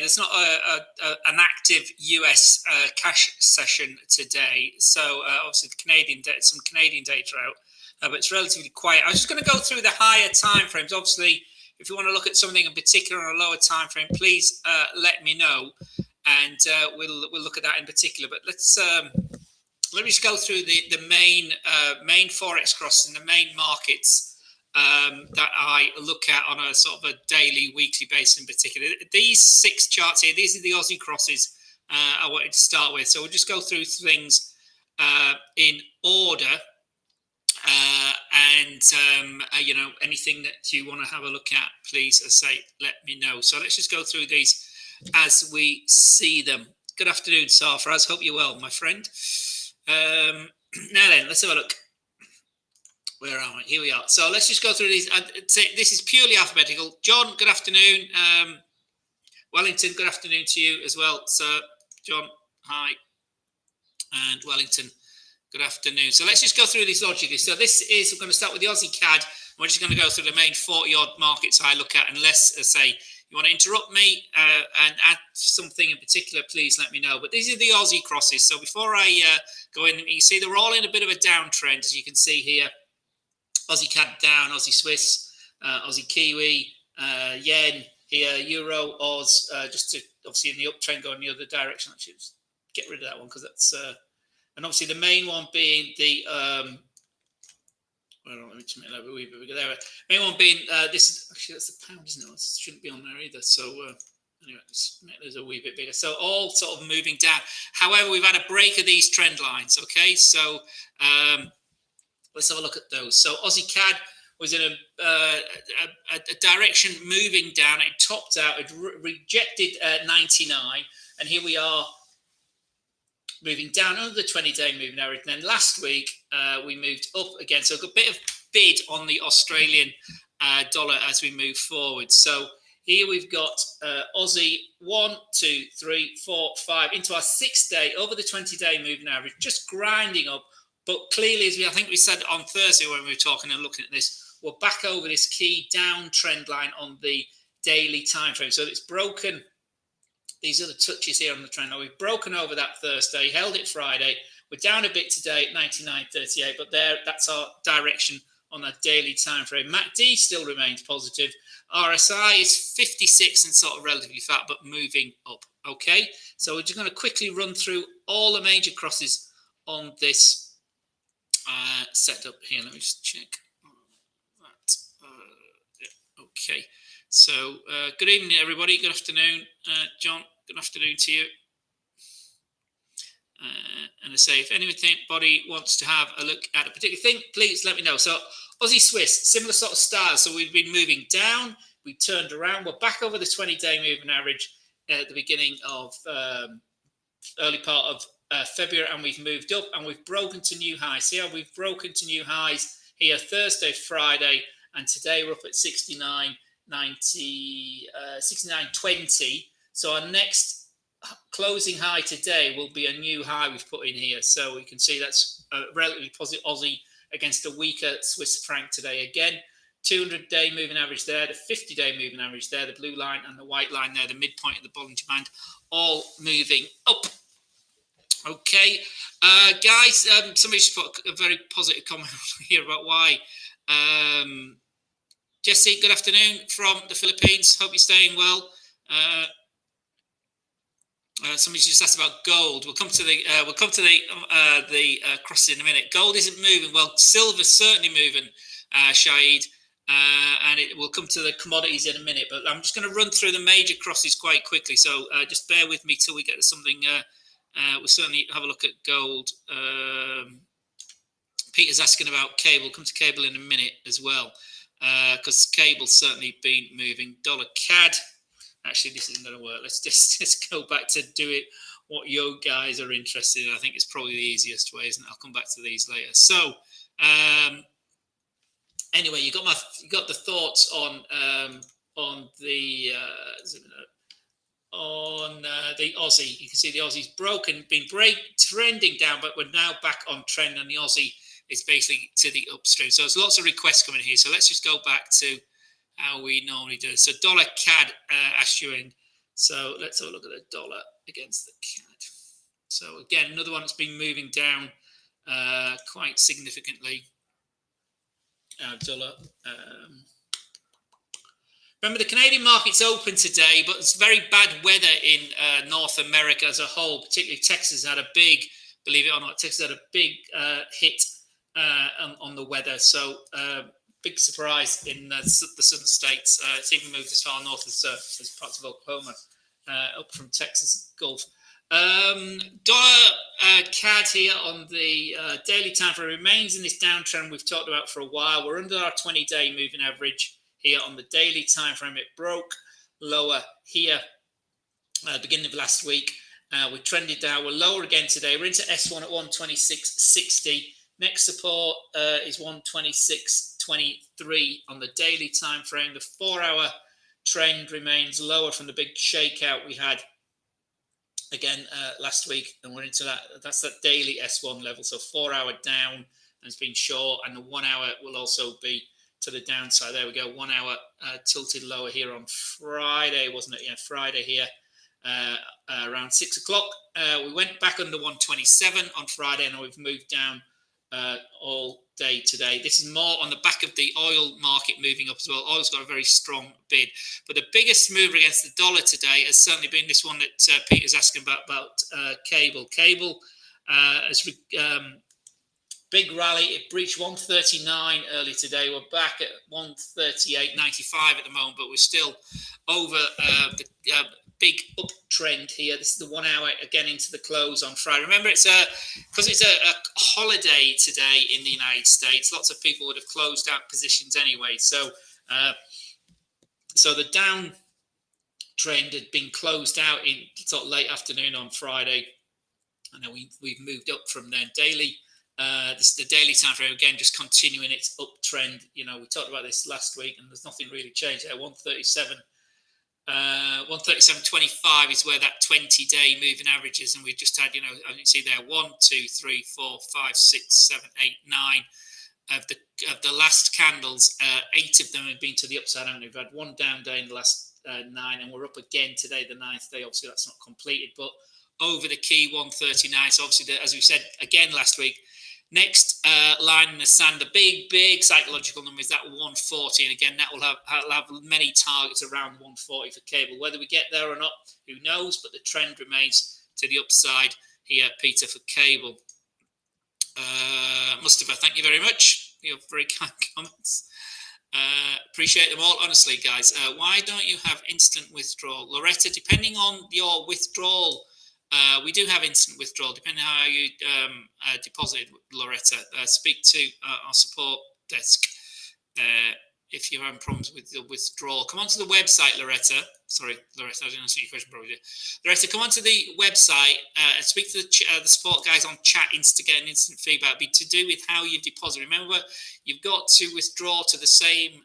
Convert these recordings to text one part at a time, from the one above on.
There's not an active US cash session today, so obviously the some Canadian data out, but it's relatively quiet. I'm just going to go through the higher time frames. Obviously, if you want to look at something in particular on a lower time frame, please let me know, and we'll look at that in particular. But let me just go through the main forex crosses and the main markets that I look at on a sort of a daily, weekly basis in particular. These 6 charts here, these are the Aussie crosses I wanted to start with. So we'll just go through things in order, and you know, anything that you want to have a look at, please, as I say, let me know. So let's just go through these as we see them. Good afternoon, Sarfraz. Hope you're well, my friend. Now then, let's have a look. Where are we? Here we are. So let's just go through these. This is purely alphabetical. John, good afternoon. Wellington, good afternoon to you as well, sir. John, hi. And Wellington, good afternoon. So let's just go through this logically. So this is, we're going to start with the Aussie CAD. We're just going to go through the main 40-odd markets I look at. Unless, say, you want to interrupt me and add something in particular, please let me know. But these are the Aussie crosses. So before I go in, you see they're all in a bit of a downtrend, as you can see here. Aussie CAD down, Aussie Swiss, Aussie Kiwi, Yen here, Euro, Oz, just to obviously in the uptrend going in the other direction. Actually, just get rid of that one because that's, and obviously the main one being the, well, let me just make that a wee bit bigger there. Main one being this is actually that's the pound, isn't it? It shouldn't be on there either. So anyway, let's make those a wee bit bigger. So all sort of moving down. However, we've had a break of these trend lines. Okay, so. Let's have a look at those. So Aussie CAD was in a direction moving down. It topped out. It rejected 99, and here we are moving down under the 20-day moving average. And then last week we moved up again. So a bit of bid on the Australian dollar as we move forward. So here we've got Aussie 1, 2, 3, 4, 5 into our 6-day over the 20-day moving average, just grinding up. But clearly, as I think we said on Thursday when we were talking and looking at this, we're back over this key downtrend line on the daily time frame. So it's broken. These are the touches here on the trend. Now we've broken over that Thursday, held it Friday. We're down a bit today at 99.38, but that's our direction on that daily time frame. MACD still remains positive. RSI is 56 and sort of relatively flat, but moving up. Okay, so we're just going to quickly run through all the major crosses on this setup here. Let me just check that. Yeah, okay, so good evening, everybody. Good afternoon, John. Good afternoon to you. And I say, if anybody wants to have a look at a particular thing, please let me know. So Aussie Swiss, similar sort of style. So we've been moving down. We turned around. We're back over the 20-day moving average at the beginning of early part of February, and we've moved up and we've broken to new highs. See how we've broken to new highs here Thursday, Friday, and today we're up at 69.20. So our next closing high today will be a new high we've put in here. So we can see that's a relatively positive Aussie against a weaker Swiss franc today. Again, 200-day moving average there, the 50-day moving average there, the blue line and the white line there, the midpoint of the Bollinger Band, all moving up. Okay, guys, somebody just put a very positive comment here about why. Jesse, good afternoon from the Philippines. Hope you're staying well. Somebody just asked about gold. We'll come to the crosses in a minute. Gold isn't moving. Well, silver's certainly moving, Shahid, and we'll come to the commodities in a minute. But I'm just going to run through the major crosses quite quickly. So just bear with me till we get to something. We'll certainly have a look at gold. Peter's asking about cable. We'll come to cable in a minute as well, because cable's certainly been moving. Dollar CAD. Actually, this isn't going to work. Let's just go back to do it what you guys are interested in. I think it's probably the easiest way, isn't it? I'll come back to these later. So, anyway, you got the thoughts on the Aussie. You can see the Aussie's broken, been trending down, but we're now back on trend, and the Aussie is basically to the upstream. So there's lots of requests coming here. So let's just go back to how we normally do it. So dollar CAD, asked you in. So let's have a look at the dollar against the CAD. So again, another one that's been moving down quite significantly. Dollar. Remember, the Canadian market's open today, but it's very bad weather in North America as a whole. Particularly Texas had a big, believe it or not, Texas had a big hit on the weather. So big surprise in the southern states. It's even moved as far north as parts of Oklahoma, up from Texas Gulf. Dollar CAD here on the daily time frame remains in this downtrend we've talked about for a while. We're under our 20-day moving average here on the daily time frame. It broke lower here beginning of last week. We trended down. We're lower again today. We're into S1 at 126.60. Next support is 126.23 on the daily time frame. The 4-hour trend remains lower from the big shakeout we had again last week, and we're into that. That's that daily S1 level. So 4-hour down, and it's been short, and the 1 hour will also be to the downside. There we go. 1 hour tilted lower here on Friday, wasn't it? Yeah, Friday here around 6 o'clock. We went back under 127 on Friday, and we've moved down all day today. This is more on the back of the oil market moving up as well. Oil's got a very strong bid, but the biggest mover against the dollar today has certainly been this one that Peter's asking about cable. Cable has big rally. It breached 139 early today. We're back at 138.95 at the moment, but we're still over the big uptrend here. This is the 1 hour again into the close on Friday. Remember, it's because it's a holiday today in the United States. Lots of people would have closed out positions anyway. So, so the down trend had been closed out in sort of late afternoon on Friday, and then we've moved up from there. Daily. This is the daily time frame again, just continuing its uptrend. You know, we talked about this last week, and there's nothing really changed there. 137.25 is where that 20-day moving average is, and we just had, you know, I can see there 1, 2, 3, 4, 5, 6, 7, 8, 9 of the last candles. 8 of them have been to the upside, and we've had one down day in the last 9, and we're up again today, the 9th day. Obviously, that's not completed, but over the key 139. So obviously, as we said again last week. Next line in the sand, the big psychological number is that 140. And again, that will have many targets around 140 for cable. Whether we get there or not, who knows? But the trend remains to the upside here, Peter, for cable. Mustafa, thank you very much for your very kind comments. Appreciate them all, honestly, guys. Why don't you have instant withdrawal? Loretta, depending on your withdrawal, we do have instant withdrawal, depending on how you deposited, Loretta. Speak to our support desk if you're having problems with the withdrawal. Come onto the website, Loretta. Sorry, Loretta, I didn't answer your question probably. Loretta, come onto the website and speak to the support guys on chat to get an instant feedback. It'd be to do with how you deposit. Remember, you've got to withdraw to the same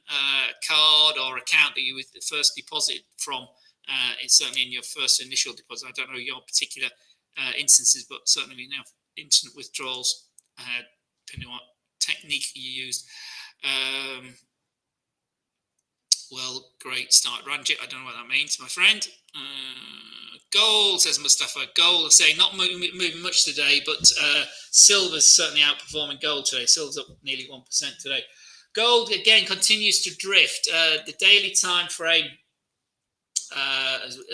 card or account that you first deposited from. It's certainly in your first initial deposit. I don't know your particular instances, but certainly we now have instant withdrawals, depending on what technique you used. Well, great start, Ranjit. I don't know what that means, my friend. Gold, says Mustafa. Gold, say not moving much today, but silver's certainly outperforming gold today. Silver's up nearly 1% today. Gold, again, continues to drift. The daily time frame, as we've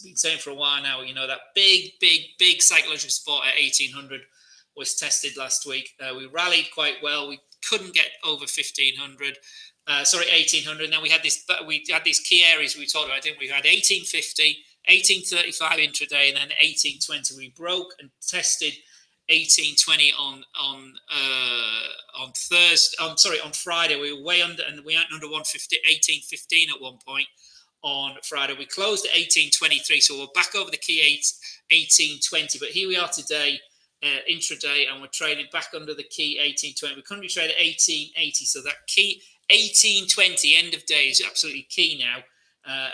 been saying for a while now, you know, that big psychological support at 1800 was tested last week. We rallied quite well. We couldn't get over 1500. 1800. Now we had these key areas we talked about, didn't we? We had 1850, 1835 intraday, and then 1820. We broke and tested 1820 on Friday. We were way under, and we went under 1815 at one point on Friday. We closed at 1823, so we're back over the key 1820. But here we are today, intraday, and we're trading back under the key 1820. We currently trade at 1880, so that key 1820 end of day is absolutely key now.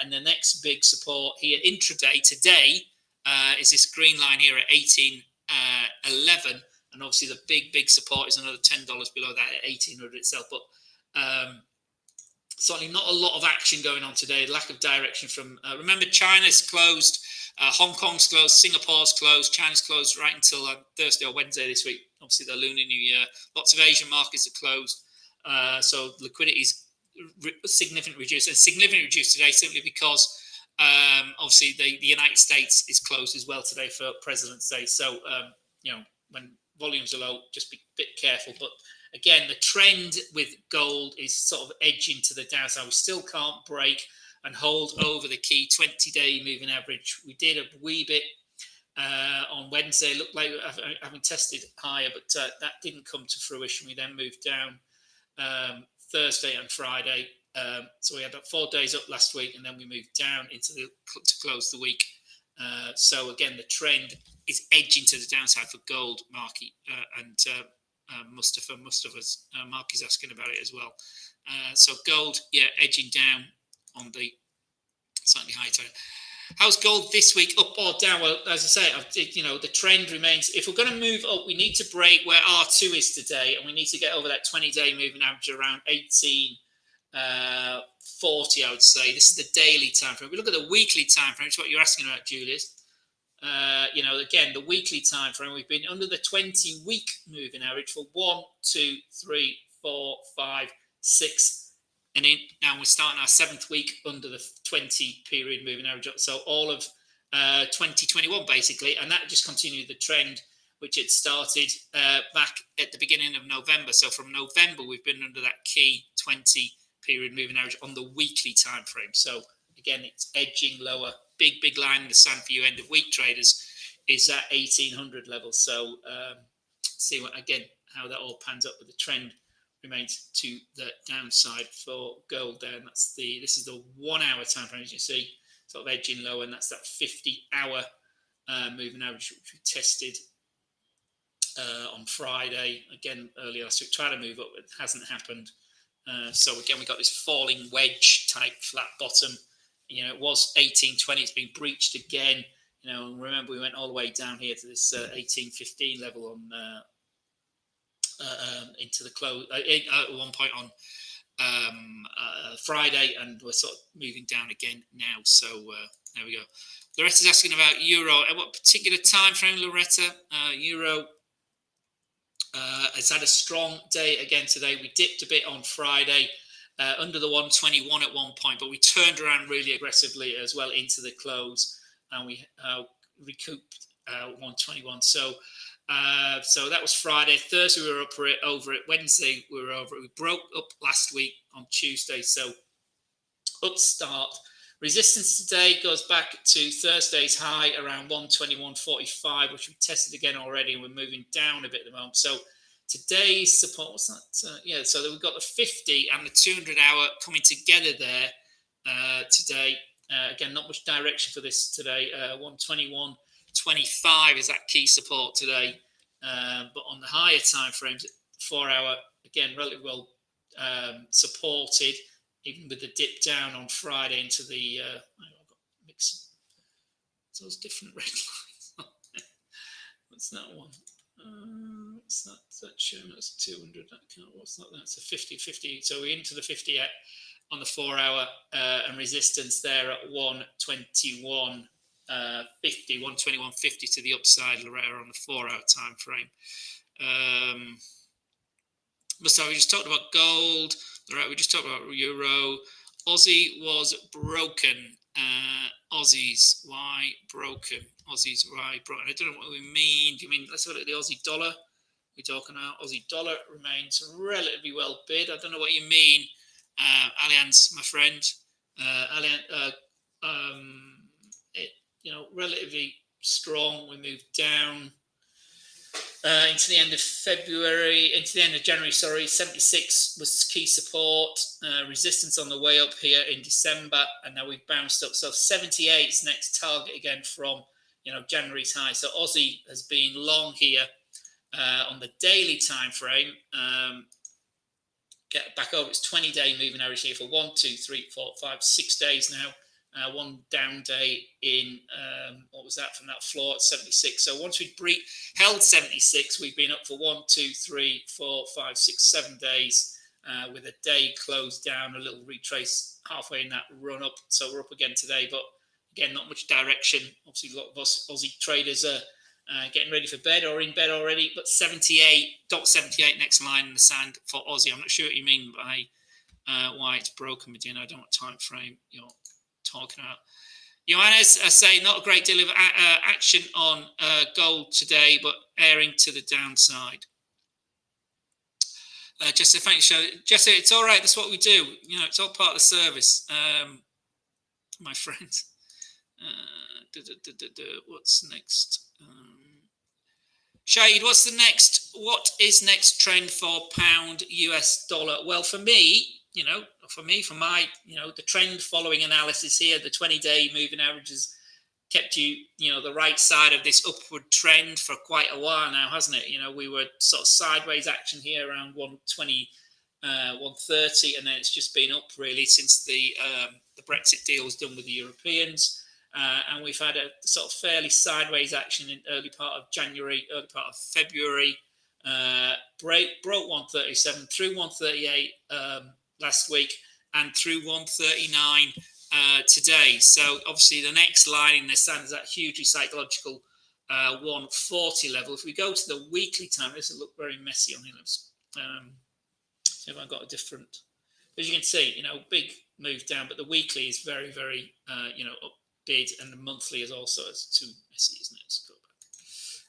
And the next big support here intraday today is this green line here at 1811, and obviously the big support is another $10 below that at 1800 itself. But certainly not a lot of action going on today. Lack of direction from. Remember, China's closed, Hong Kong's closed, Singapore's closed, China's closed right until Thursday or Wednesday this week. Obviously, the Lunar New Year. Lots of Asian markets are closed, so liquidity is significantly reduced, and significantly reduced today simply because obviously the United States is closed as well today for President's Day. So when volumes are low, just be a bit careful. But again, the trend with gold is sort of edging to the downside. We still can't break and hold over the key 20-day moving average. We did a wee bit on Wednesday. Looked like having tested higher, but that didn't come to fruition. We then moved down Thursday and Friday. So we had 4 days up last week, and then we moved down to close the week. So again, the trend is edging to the downside for gold, Marky, and Mustafa. Marky's asking about it as well. So gold, edging down on the slightly higher trend. How's gold this week, up or down? Well, as I say, the trend remains. If we're going to move up, we need to break where R2 is today, and we need to get over that 20-day moving average around 1840, I would say. This is the daily time frame. We look at the weekly time frame, which is what you're asking about, Julius. Again, the weekly time frame, we've been under the 20-week moving average for 1, 2, 3, 4, 5, 6. And now we're starting our 7th week under the 20-period moving average. So all of 2021, basically. And that just continued the trend, which had started back at the beginning of November. So from November, we've been under that key 20-period moving average on the weekly time frame. So again, it's edging lower. Big line in the sand for you end of week traders is that 1800 level. So see how that all pans up, with the trend remains to the downside for gold there. And this is the 1 hour time frame, as you see, sort of edging lower, and that's that 50-hour moving average, which we tested on Friday again earlier last week, trying to move up. It hasn't happened. So again, we got this falling wedge type flat bottom. It was 1820. It's been breached again. Remember, we went all the way down here to this 1815 level on into the close at one point on Friday, and we're sort of moving down again now. So there we go. Loretta's asking about euro. At what particular time frame, Loretta? Euro has had a strong day again today. We dipped a bit on Friday. Under the 121 at one point, but we turned around really aggressively as well into the close, and we recouped 121. So that was Friday. Thursday we were over it. Wednesday we were over it. We broke up last week on Tuesday, so up start. Resistance today goes back to Thursday's high around 121.45, which we tested again already, and we're moving down a bit at the moment. So today's support, what's that? So we've got the 50 and the 200-hour coming together there today. Again, not much direction for this today. 121.25 is that key support today. But on the higher time frames, 4 hour, again, relatively well supported, even with the dip down on Friday into the. I've got mixed those different red lines. What's that one? What's that? That's 200. What's that? That's a 50. So we're into the 50 on the 4 hour and resistance there at 121.50, 121.50 to the upside, Loretta, on the 4 hour time frame. So we just talked about gold. Right, we just talked about euro. Aussie was broken. Aussies, why broken? Aussies, why broken? I don't know what we mean. Do you mean, let's have a look at the Aussie dollar. We're talking about Aussie dollar remains relatively well bid. I don't know what you mean, Allianz, my friend. Relatively strong. We moved down into the end of January, 76 was key support, resistance on the way up here in December, and now we've bounced up. So 78 is next target again from, January's high. So Aussie has been long here on the daily time frame. Get back over its 20-day moving average here for 1, 2, 3, 4, 5, 6 days now. One down day in, what was that, from that floor at 76. So once we'd held 76, we've been up for 1, 2, 3, 4, 5, 6, 7 days. with a day closed down, a little retrace halfway in that run up. So we're up again today, but again, not much direction. Obviously, a lot of Aussie traders are getting ready for bed or in bed already, but 78.78 next line in the sand for Aussie. I'm not sure what you mean by why it's broken, Medina. I don't know what time frame you're talking about. Johannes say not a great deal of action on gold today, but airing to the downside. Jessica, thanks, Jessica. It's all right. That's what we do. You know, it's all part of the service, my friend. What's next? Shahid, what's the next? What is next trend for pound US dollar? Well, for me, for my, the trend following analysis here, the 20-day moving averages kept you, the right side of this upward trend for quite a while now, hasn't it? We were sort of sideways action here around 120, 130, and then it's just been up really since the Brexit deal was done with the Europeans. And we've had a sort of fairly sideways action in early part of January, early part of February. Broke 137 through 138 last week and through 139 today. So obviously the next line in the sand is that hugely psychological 140 level. If we go to the weekly time, this will look very messy on here. So if I've got a different, as you can see, big move down, but the weekly is very, very, up bid, and the monthly is also, it's too messy, isn't it? Let's go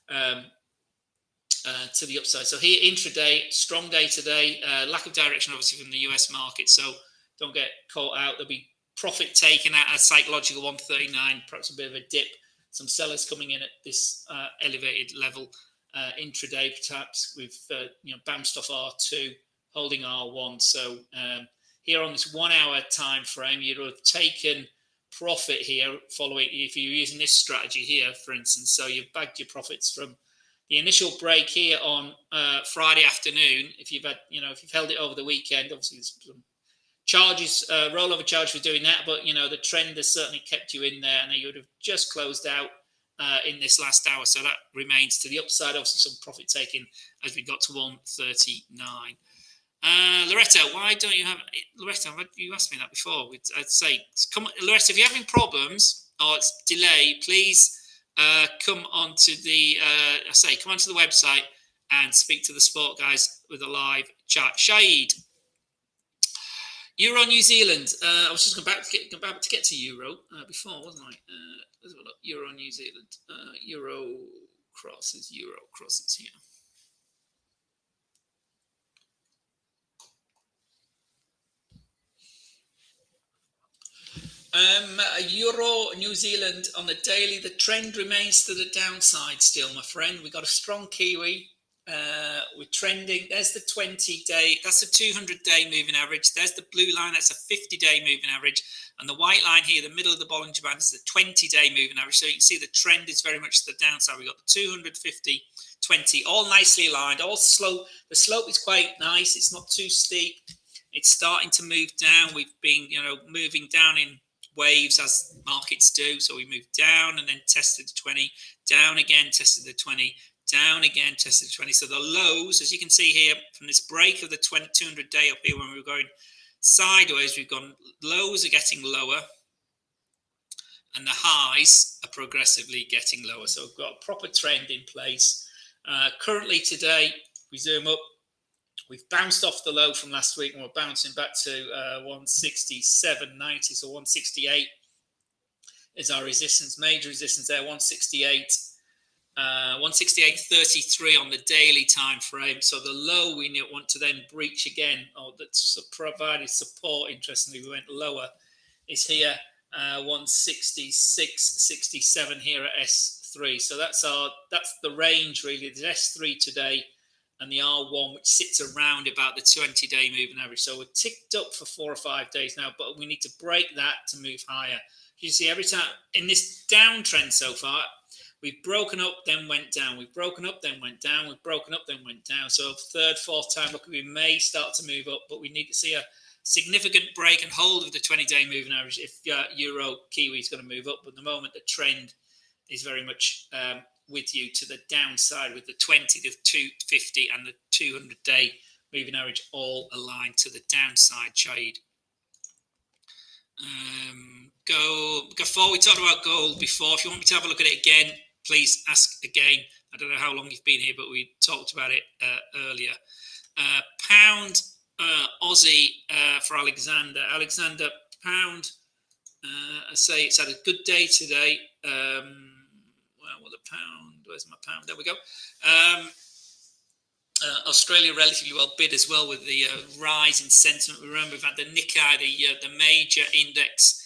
back to the upside. So here, intraday, strong day today, lack of direction obviously from the US market, so don't get caught out. There'll be profit taken at a psychological 139, perhaps a bit of a dip, some sellers coming in at this elevated level. Intraday, perhaps we've bounced off R2, holding R1. So here on this 1 hour time frame, you'd have taken profit here following, if you're using this strategy here, for instance. So you've bagged your profits from the initial break here on Friday afternoon. If you've had, if you've held it over the weekend, obviously there's some charges, rollover charge for doing that, but the trend has certainly kept you in there, and you would have just closed out in this last hour. So that remains to the upside. Obviously some profit taking as we got to 139. Loretta, why don't you have Loretta? You asked me that before. I'd say, come, Loretta, if you're having problems or it's delay, please come onto the come onto the website and speak to the sport guys with a live chat. Shahid, Euro New Zealand. I was just going back to get to Euro before, wasn't I? Let's have a look. Euro New Zealand. Euro crosses here. Euro New Zealand on the daily, the trend remains to the downside still, my friend. We got a strong Kiwi. We're trending. There's the 20-day. That's the 200-day moving average. There's the blue line. That's a 50-day moving average. And the white line here, the middle of the Bollinger Band, is the 20-day moving average. So you can see the trend is very much to the downside. We've got the 250, 20, all nicely aligned, all slow. The slope is quite nice. It's not too steep. It's starting to move down. We've been, moving down in waves as markets do. So we moved down and then tested the 20, down again, tested the 20, down again, tested the 20. So the lows, as you can see here, from this break of the 200 day up here when we were going sideways, we've gone, lows are getting lower and the highs are progressively getting lower. So we've got a proper trend in place. Currently today, we zoom up, we've bounced off the low from last week and we're bouncing back to 167.90. So 168 is our resistance, major resistance there, 168. 168.33 on the daily time frame. So the low we want to then breach again, or that's provided support, interestingly, we went lower, is here, 166.67 here at S3. So that's the range really, the S3 today and the R1, which sits around about the 20-day moving average. So we're ticked up for 4 or 5 days now, but we need to break that to move higher. You see, every time in this downtrend so far, we've broken up, then went down. We've broken up, then went down. We've broken up, then went down. So third, fourth time, look, we may start to move up, but we need to see a significant break and hold of the 20-day moving average if Euro Kiwi is going to move up. But at the moment, the trend is very much with you to the downside with the 20, the 250 and the 200-day moving average all aligned to the downside trade. Before we talked about gold before, if you want me to have a look at it again, please ask again. I don't know how long you've been here, but we talked about it earlier. Pound Aussie for Alexander. Alexander, pound, I say it's had a good day today. Well, the pound, where's my pound? There we go. Australia relatively well bid as well with the rise in sentiment. Remember, we've had the Nikkei, the major index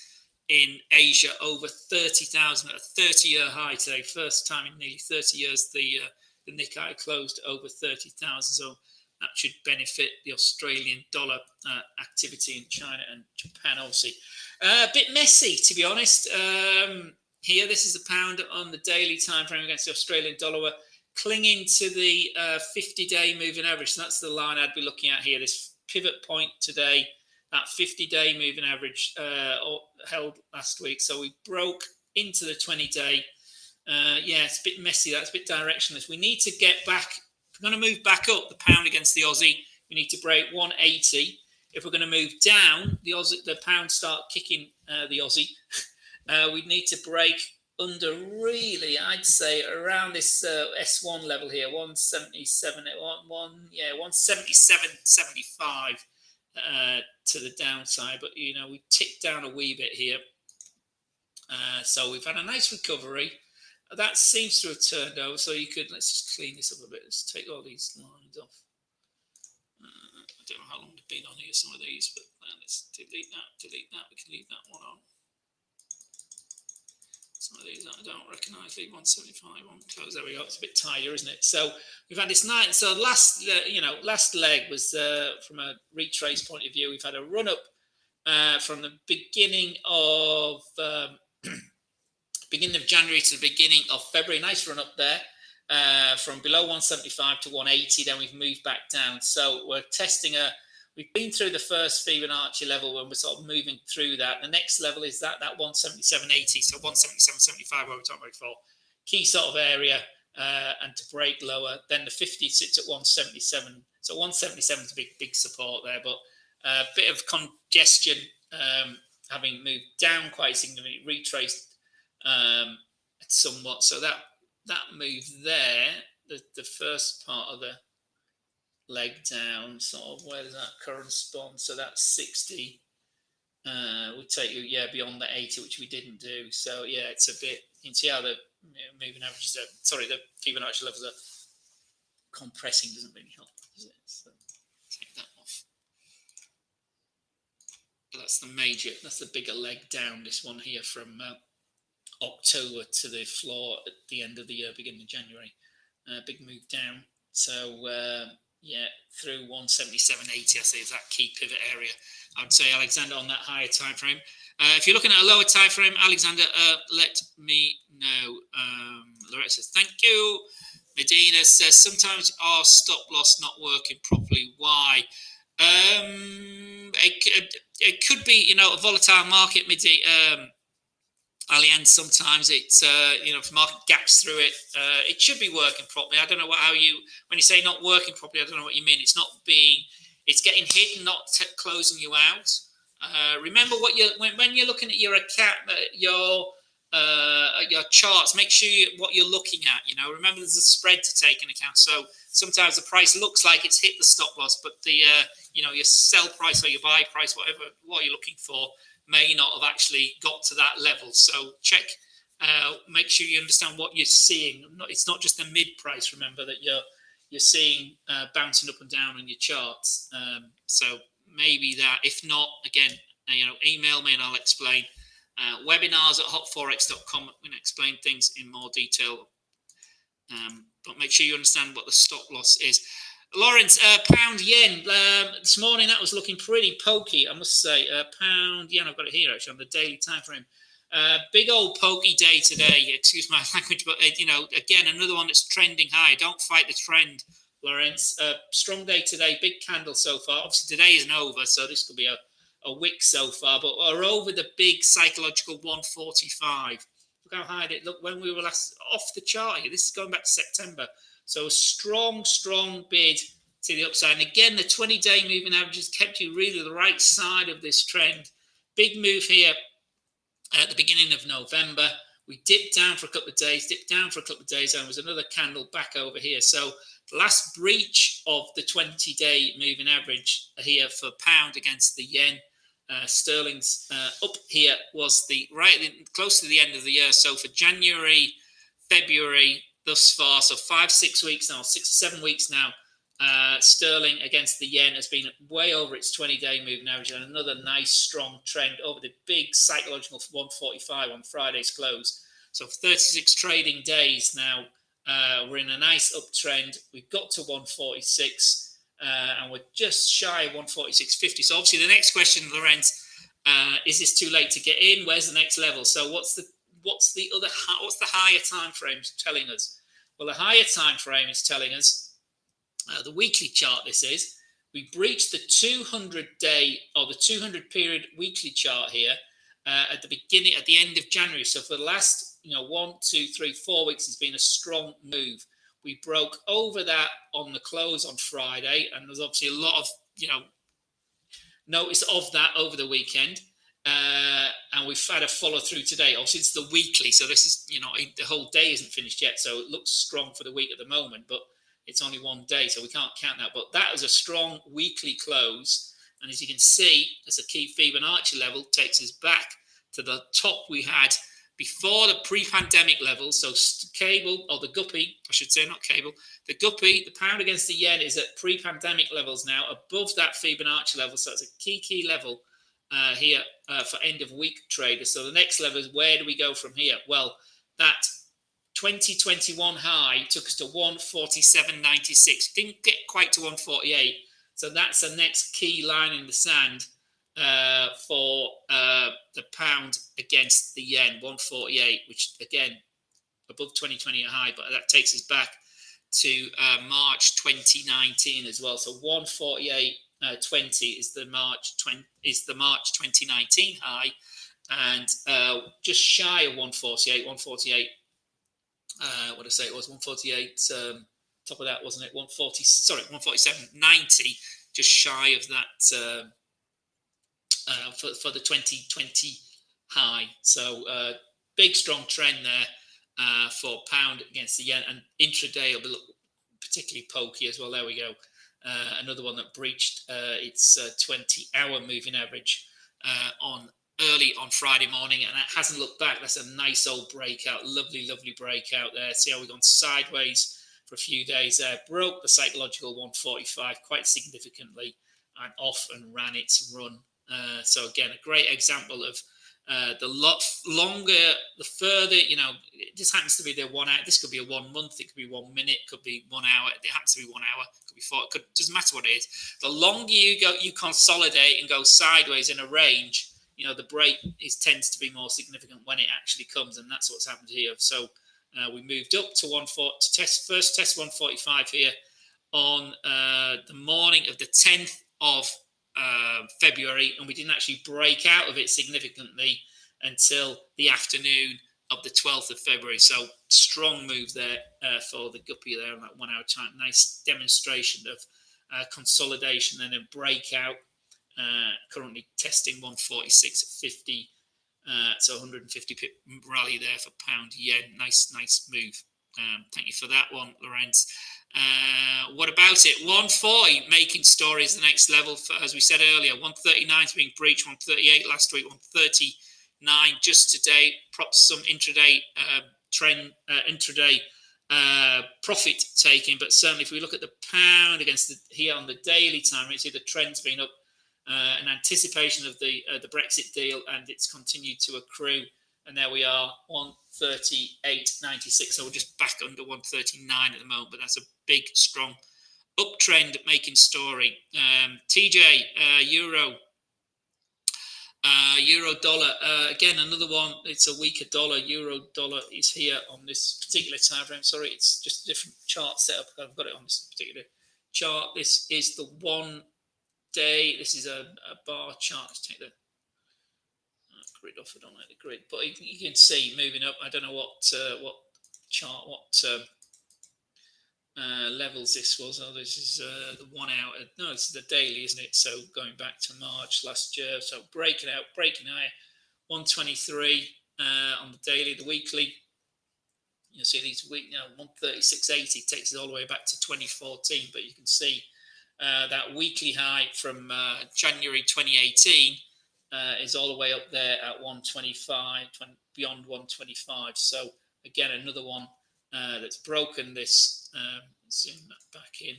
in Asia, over 30,000 at a 30-year high today. First time in nearly 30 years the Nikkei closed over 30,000. So that should benefit the Australian dollar activity in China and Japan, obviously. A bit messy, to be honest. Here, this is the pound on the daily time frame against the Australian dollar. We're clinging to the 50-day moving average. So that's the line I'd be looking at here. This pivot point today, that 50-day moving average held last week. So we broke into the 20-day. Yeah, it's a bit messy. That's a bit directionless. We need to get back. If we're going to move back up the pound against the Aussie, we need to break 180. If we're going to move down, the pound start kicking the Aussie, we need to break under, really, I'd say around this S1 level here, 177, 177.75 to the downside. But you know, we ticked down a wee bit here, so we've had a nice recovery. That seems to have turned over. So you could, let's just clean this up a bit. Let's take all these lines off. I don't know how long they've been on here, some of these, but let's delete that. We can leave that one on. Some of these I don't recognise. Leave 175 on close. There we go. It's a bit tighter, isn't it? So we've had this night. So last leg was from a retrace point of view. We've had a run up from the beginning of January to the beginning of February. Nice run up there from below 175 to 180. Then we've moved back down. So we're testing we've been through the first Fibonacci level when we're sort of moving through that. The next level is that 177.80, so 177.75 where we talked about before. Key sort of area, and to break lower. Then the 50 sits at 177. So 177 is a big support there, but a bit of congestion, having moved down quite significantly, retraced somewhat. So that move there, the first part of the leg down, sort of, where does that correspond? So that's 60 would take you beyond the 80, which we didn't do. So yeah, it's a bit, you can see how the moving averages the Fibonacci levels are compressing. Doesn't really help, does it? So take that off. But that's the bigger leg down, this one here from October to the floor at the end of the year, beginning of January. Big move down. So through 177.80, I say is that key pivot area. I would say Alexander on that higher time frame. If you're looking at a lower time frame, Alexander, let me know. Loretta says, thank you. Medina says, sometimes our stop loss not working properly. Why? It could be, a volatile market, Allianz, sometimes it's, if market gaps through it, it should be working properly. I don't know when you say not working properly, I don't know what you mean. It's getting hit and not closing you out. Remember when you're looking at your account, your charts, make sure what you're looking at, remember there's a spread to take into account. So sometimes the price looks like it's hit the stop loss, but the, your sell price or your buy price, what you're looking for, may not have actually got to that level. So check, make sure you understand what you're seeing. It's not just the mid price, remember, that you're seeing bouncing up and down on your charts. So maybe that. If not, again, email me and I'll explain. Webinars at hotforex.com. I'm going to explain things in more detail. But make sure you understand what the stop loss is. Lawrence, pound yen. This morning that was looking pretty pokey, I must say. Pound yen, I've got it here actually on the daily time frame. Big old pokey day today. Excuse my language, but again, another one that's trending high. Don't fight the trend, Lawrence. Strong day today. Big candle so far. Obviously today isn't over, so this could be a wick so far. But we're over the big psychological 145. Look how high it looked when we were last off the chart here. This is going back to September. So a strong bid to the upside. And again, the 20-day moving averages kept you really the right side of this trend. Big move here at the beginning of November. We dipped down for a couple of days, and there was another candle back over here. So the last breach of the 20-day moving average here for pound against the yen. Sterling's up here was close to the end of the year. So for January, February thus far, so 5-6 weeks now, 6 or 7 weeks now, sterling against the yen has been way over its 20-day moving average, and another nice strong trend over the big psychological 145 on Friday's close. So for 36 trading days now, we're in a nice uptrend. We've got to 146, and we're just shy of 146.50. So obviously the next question, Lorenz, is this too late to get in? Where's the next level? So what's the higher time frame telling us? Well, the higher time frame is telling us, the weekly chart this is, we breached the 200-day or the 200 period weekly chart here at the end of January. So for the last 1, 2, 3, 4 weeks, it's been a strong move. We broke over that on the close on Friday, and there's obviously a lot of notice of that over the weekend. And we've had a follow through today. Obviously, it's the weekly, so this is the whole day isn't finished yet, so it looks strong for the week at the moment, but it's only one day, so we can't count that. But that was a strong weekly close, and as you can see, as a key Fibonacci level takes us back to the top we had before the pre-pandemic level. So cable, or the guppy, I should say, not cable, the guppy, the pound against the yen is at pre-pandemic levels now, above that Fibonacci level. So it's a key level here for end of week traders. So the next level is, where do we go from here? Well, that 2021 high took us to 147.96. Didn't get quite to 148. So that's the next key line in the sand for the pound against the yen, 148, which again above 2020 high, but that takes us back to March 2019 as well. So 148.20 is the March 2019 high, and just shy of 148. What did I say? It was 148. Top of that, wasn't it? 147.90, just shy of that for the 2020 high. So big strong trend there for pound against the yen, and intraday will be particularly pokey as well. There we go. Another one that breached its 20-hour moving average early on Friday morning, and it hasn't looked back. That's a nice old breakout. Lovely breakout there. See how we've gone sideways for a few days there. Broke the psychological 145 quite significantly and off and ran its run. So again, a great example of the lot longer, the further, this happens to be the 1 hour. This could be a 1 month, it could be 1 minute, it could be 1 hour. It happens to be 1 hour, it could be 4. It doesn't matter what it is. The longer you consolidate and go sideways in a range, the break tends to be more significant when it actually comes, and that's what's happened here. So we moved up to 140 to test 145 here on the morning of the 10th of February, and we didn't actually break out of it significantly until the afternoon of the 12th of February. So strong move there for the guppy there on that 1 hour time. Nice demonstration of consolidation and a breakout. Currently testing 146.50. So 150 pip rally there for pound yen. Nice move. Thank you for that one, Lorenz. What about it? 140 making stories the next level. As we said earlier, 139 is being breached. 138 last week. 139 just today. Props some intraday trend, intraday profit taking. But certainly, if we look at the pound against here on the daily time, we see the trend's been up in anticipation of the Brexit deal, and it's continued to accrue. And there we are, 138.96. So we're just back under 139 at the moment, but that's a big, strong uptrend making story. TJ, Euro dollar, again, another one. It's a weaker dollar. Euro dollar is here on this particular time frame. Sorry, it's just a different chart setup. I've got it on this particular chart. This is the 1 day. This is a bar chart. Let's take the grid off. I don't like the grid, but you can see moving up. I don't know what chart, what levels this was. Oh, this is the 1 hour. No, this is the daily, isn't it? So going back to March last year. So breaking high, 123 on the daily. The weekly, you'll see these week now 136.80 takes it all the way back to 2014. But you can see that weekly high from January 2018 is all the way up there at 125, beyond 125. So again, another one that's broken this. Zoom that back in.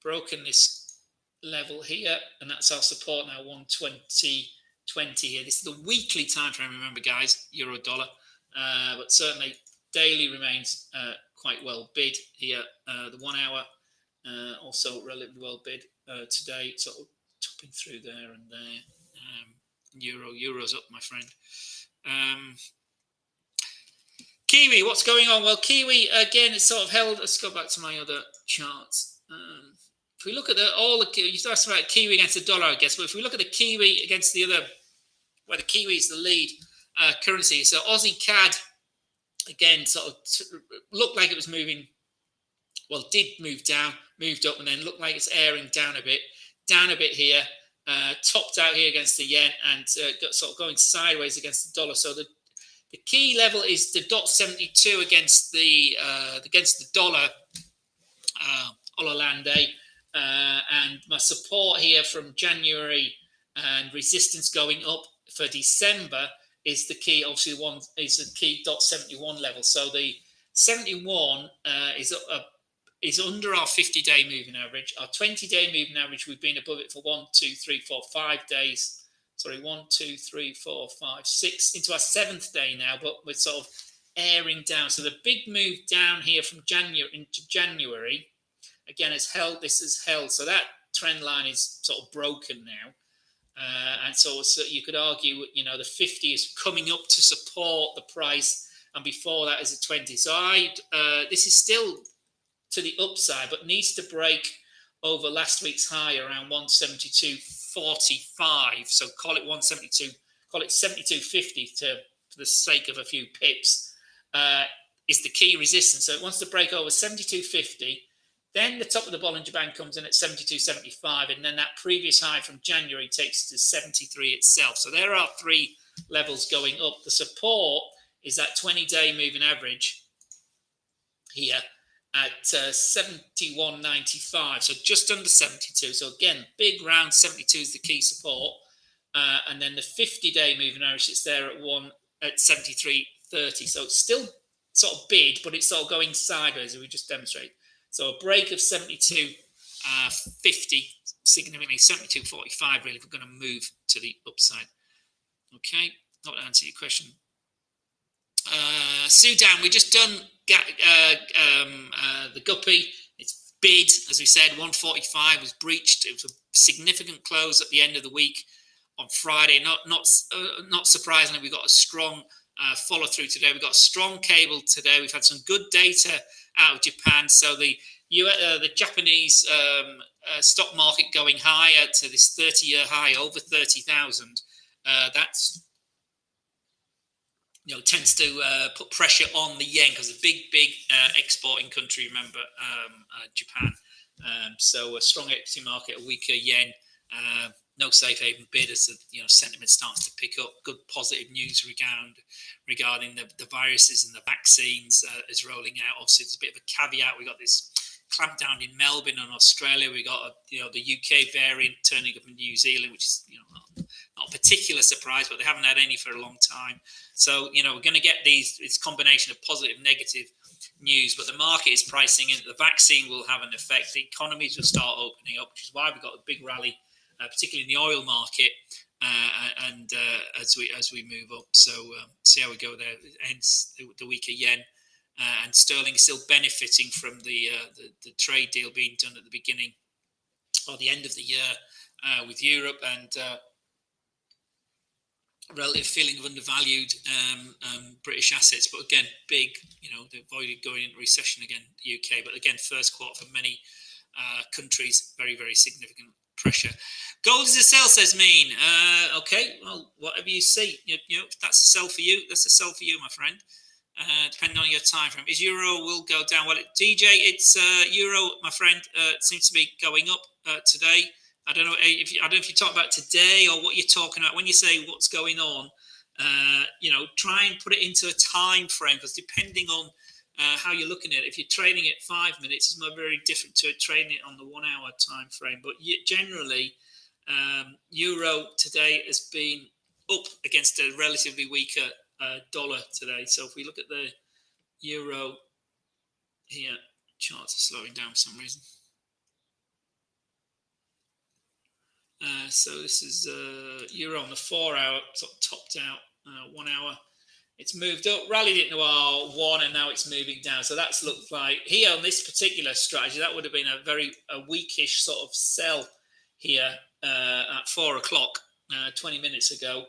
Broken this level here, and that's our support now. 120.20 here. This is the weekly time frame. Remember, guys, euro dollar, but certainly daily remains quite well bid here. The 1 hour also relatively well bid today, sort of topping through there and there. Euro's up, my friend. Kiwi, what's going on? Well, Kiwi again, it's sort of held. Let's go back to my other charts. If we look at you asked about Kiwi against the dollar, I guess, but if we look at the Kiwi against the other, where the Kiwi is the lead currency, so Aussie CAD again sort of looked like it was moving. Well, did move down, moved up, and then looked like it's airing down a bit here. Topped out here against the yen and sort of going sideways against the dollar. So the key level is the .72 against the dollar, Ololande, and my support here from January and resistance going up for December is the key. Obviously, one is the key .71 level. So the 71 is under our 50-day moving average. Our 20-day moving average, we've been above it for 1, 2, 3, 4, 5 days. Sorry, 1, 2, 3, 4, 5, 6 into our 7th day now, but we're sort of airing down. So the big move down here from January into January, again, has held. This has held. So that trend line is sort of broken now. And so you could argue, the 50 is coming up to support the price, and before that is a 20. So this is still to the upside, but needs to break over last week's high around 172.45. So call it 172, call it 72.50 for the sake of a few pips, is the key resistance. So it wants to break over 72.50. Then the top of the Bollinger Band comes in at 72.75, and then that previous high from January takes to 73 itself. So there are 3 levels going up. The support is that 20-day moving average here at 71.95, so just under 72. So again, big round 72 is the key support, and then the 50-day moving average is there at 73.30. So it's still sort of bid, but it's sort of going sideways, as we just demonstrate. So a break of 72.50, significantly 72.45, really, if we're going to move to the upside. Okay, not to answer your question. Sudan, we just done the guppy. It's bid, as we said, 145 was breached. It was a significant close at the end of the week on Friday. Not surprisingly, we got a strong follow through today. We got a strong cable today. We've had some good data out of Japan. So the Japanese stock market going higher to this 30-year high, over 30,000. That's tends to put pressure on the yen, because a big exporting country, remember, Japan. So a strong equity market, a weaker yen, no safe haven bid as the sentiment starts to pick up. Good positive news regarding the viruses and the vaccines is rolling out. Obviously, there's a bit of a caveat. We got this clampdown in Melbourne and Australia. We got the UK variant turning up in New Zealand, which is not a particular surprise, but they haven't had any for a long time. So we're going to get this combination of positive, negative news, but the market is pricing in the vaccine will have an effect. The economies will start opening up, which is why we've got a big rally, particularly in the oil market, and as we move up. So see how we go there. Hence the weaker yen. And sterling is still benefiting from the trade deal being done at the beginning or the end of the year with Europe, and relative feeling of undervalued British assets. But again, big, they avoided going into recession again, the UK. But again, first quarter for many countries, very, very significant pressure. Gold is a sell, says Mean. Okay, well, whatever you see, if that's a sell for you, that's a sell for you, my friend. depending on your time frame. Is euro will go down? Well, DJ, it's euro, my friend, seems to be going up today. I don't know if you talk about today or what you're talking about when you say what's going on. Try and put it into a time frame, because depending on how you're looking at it, if you're trading it 5 minutes, it's very different to trading it on the 1 hour time frame. But generally, euro today has been up against a relatively weaker dollar today. So if we look at the euro here, charts are slowing down for some reason. So this is euro on the 4 hour, sort of topped out 1 hour. It's moved up, rallied into R1, and now it's moving down. So that's looked like here on this particular strategy, that would have been a weakish sort of sell here at 4 o'clock 20 minutes ago.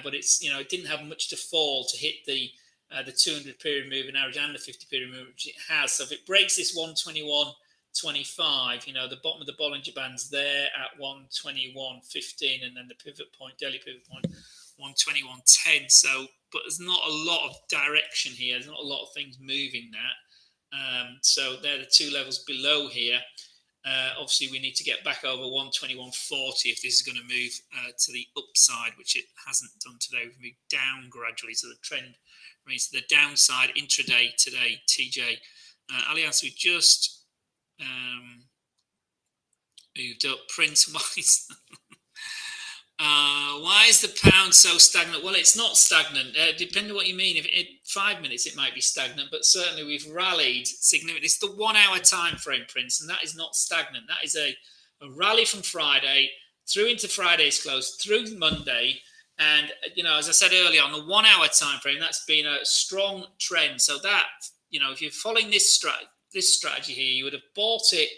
But it's it didn't have much to fall to hit the 200 period moving average and the 50 period moving, which it has. So if it breaks this 121.25, the bottom of the Bollinger Band's there at 121.15, and then the pivot point, daily pivot point, 121.10. So, but there's not a lot of direction here. There's not a lot of things moving that. So they're the two levels below here. Obviously, we need to get back over 121.40 if this is going to move to the upside, which it hasn't done today. We've moved down gradually, so the trend remains to the downside intraday today. TJ, Allianz, we just moved up. Prince, why is the pound so stagnant? Well, it's not stagnant. Depending on what you mean. If 5 minutes, it might be stagnant, but certainly we've rallied significantly. It's the 1 hour time frame, Prince, and that is not stagnant. That is a rally from Friday through into Friday's close, through Monday. And, as I said earlier, on the 1 hour time frame, that's been a strong trend. So that, if you're following this strategy here, you would have bought it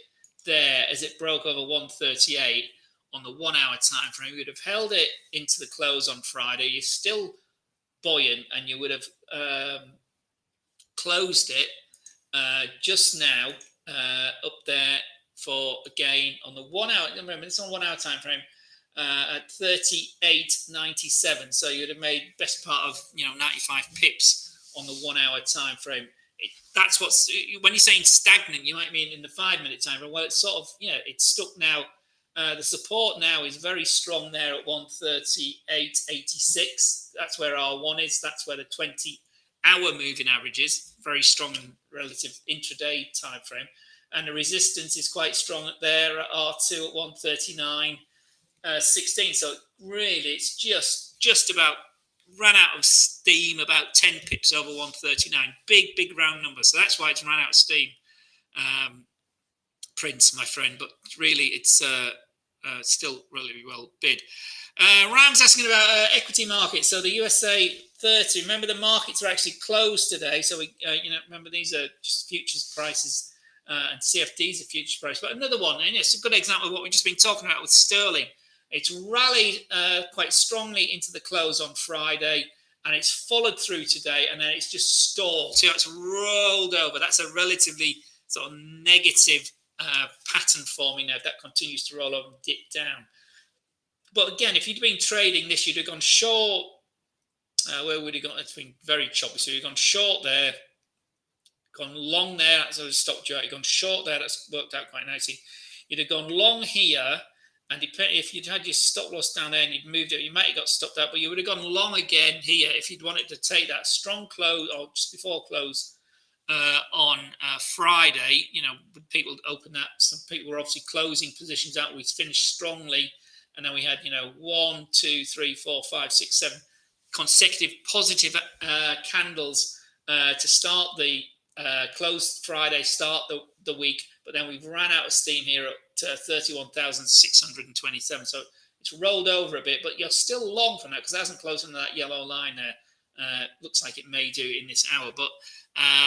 there as it broke over 138 on the 1 hour time frame. You would have held it into the close on Friday. You're still buoyant, and you would have closed it just now up there for a gain on the 1 hour. Remember, it's on 1 hour time frame at 38.97. So you'd have made best part of 95 pips on the 1 hour time frame. That's what's when you're saying stagnant, you might mean in the 5 minute time frame. Well, it's sort of it's stuck now. The support now is very strong there at 138.86. That's where R1 is. That's where the 20-hour moving average is. Very strong and relative intraday time frame. And the resistance is quite strong there at R2 at 139.16. So really, it's just about ran out of steam, about 10 pips over 139. Big round number. So that's why it's ran out of steam. Prince, my friend, but really it's still relatively well bid. Ram's asking about equity markets. So the USA 30. Remember, the markets are actually closed today. So we, remember, these are just futures prices, and CFDs are futures price. But another one, and it's a good example of what we've just been talking about with sterling. It's rallied quite strongly into the close on Friday, and it's followed through today, and then it's just stalled. So it's rolled over. That's a relatively sort of negative pattern forming there that continues to roll over and dip down. But again, if you'd been trading this, you'd have gone short. Where would you gone? It's been very choppy. So you've gone short there, gone long there. That's sort of stopped you out. You've gone short there. That's worked out quite nicely. You'd have gone long here, and if you'd had your stop loss down there and you'd moved it, you might have got stopped out. But you would have gone long again here if you'd wanted to take that strong close or just before close on Friday. When people open that, some people were obviously closing positions out. We finished strongly, and then we had 1, 2, 3, 4, 5, 6, 7 consecutive positive candles to start the close Friday, start the week. But then we've ran out of steam here at 31,627. So it's rolled over a bit, but you're still long from that because it hasn't closed under that yellow line there. Looks like it may do in this hour. But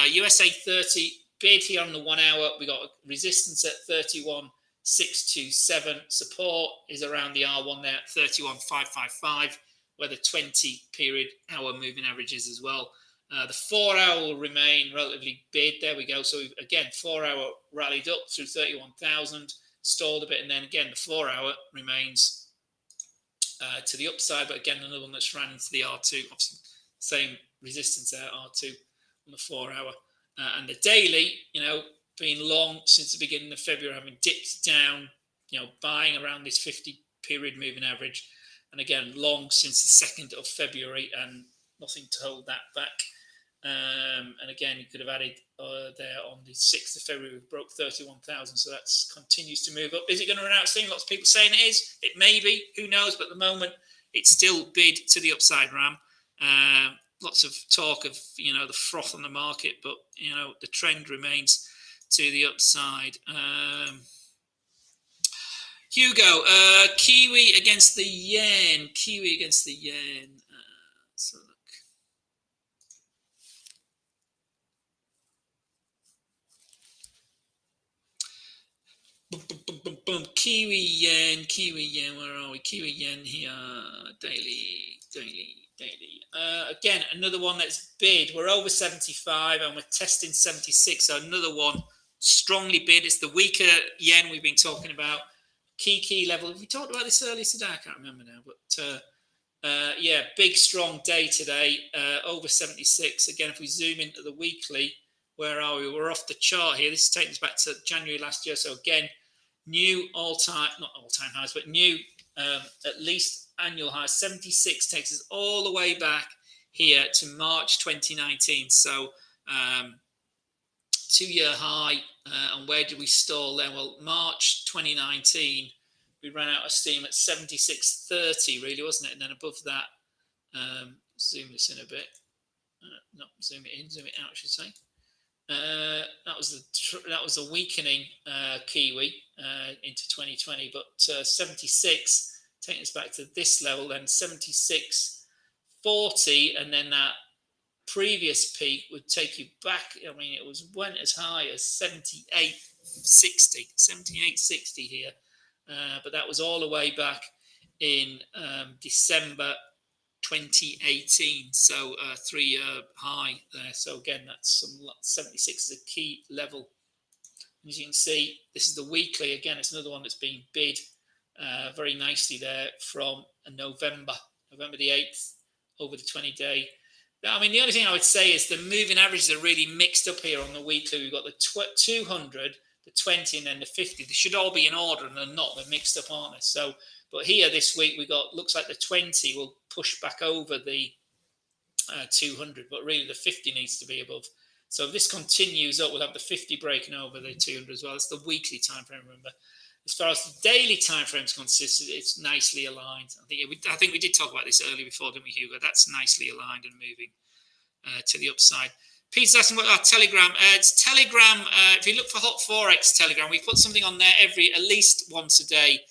USA 30 bid here on the 1 hour. We got resistance at 31,627. Support is around the R1 there at 31,555, where the 20 period hour moving average is as well. The 4 hour will remain relatively bid. There we go. So again, 4 hour rallied up through 31,000, stalled a bit, and then again the 4 hour remains to the upside. But again, another one that's ran into the R2. Obviously, same resistance there, R2, on the 4 hour. And the daily, being long since the beginning of February, having dipped down, buying around this 50 period moving average. And again, long since the 2nd of February and nothing to hold that back. And again, you could have added there on the 6th of February, we broke 31,000. So that continues to move up. Is it going to run out soon? Lots of people saying it is. It may be. Who knows? But at the moment, it's still bid to the upside, Ram. Lots of talk of, the froth on the market. But, the trend remains to the upside. Hugo, Kiwi against the yen. Kiwi against the yen. So look. Boom, boom, boom, boom, boom. Kiwi yen, where are we? Kiwi yen here, daily. Again, another one that's bid. We're over 75 and we're testing 76. So another one strongly bid. It's the weaker yen we've been talking about. Key level. We talked about this earlier today. I can't remember now, but yeah, big strong day today. Over 76. Again, if we zoom into the weekly, where are we? We're off the chart here. This is taking us back to January last year. So again, new all-time, not all-time highs, but new at least annual highs. 76 takes us all the way back here to March 2019. So 2-year high. And where did we stall then? Well, March 2019, we ran out of steam at 76.30, really, wasn't it? And then above that, zoom this in a bit. Not zoom it in, zoom it out, I should say. That was a weakening Kiwi into 2020, but 76 taking us back to this level, then 76.40, and then that previous peak would take you back. I mean, it went as high as 78.60 here, but that was all the way back in December 2018, so 3-year high there. So again, that's 76 is a key level. As you can see, this is the weekly. Again, it's another one that's been bid very nicely there from November the 8th over the 20-day. I mean, the only thing I would say is the moving averages are really mixed up here on the weekly. We've got the 200, the 20, and then the 50. They should all be in order, and they're not. They're mixed up, aren't they? So, but here this week we got, looks like the 20 will push back over the 200, but really the 50 needs to be above. So if this continues up, we'll have the 50 breaking over the 200 as well. It's the weekly time frame, remember. As far as the daily time frames consist, it's nicely aligned. I think we did talk about this earlier before, didn't we, Hugo? That's nicely aligned and moving to the upside. Pete's asking what our Telegram. It's Telegram. If you look for Hot Forex Telegram, we put something on there at least once a day,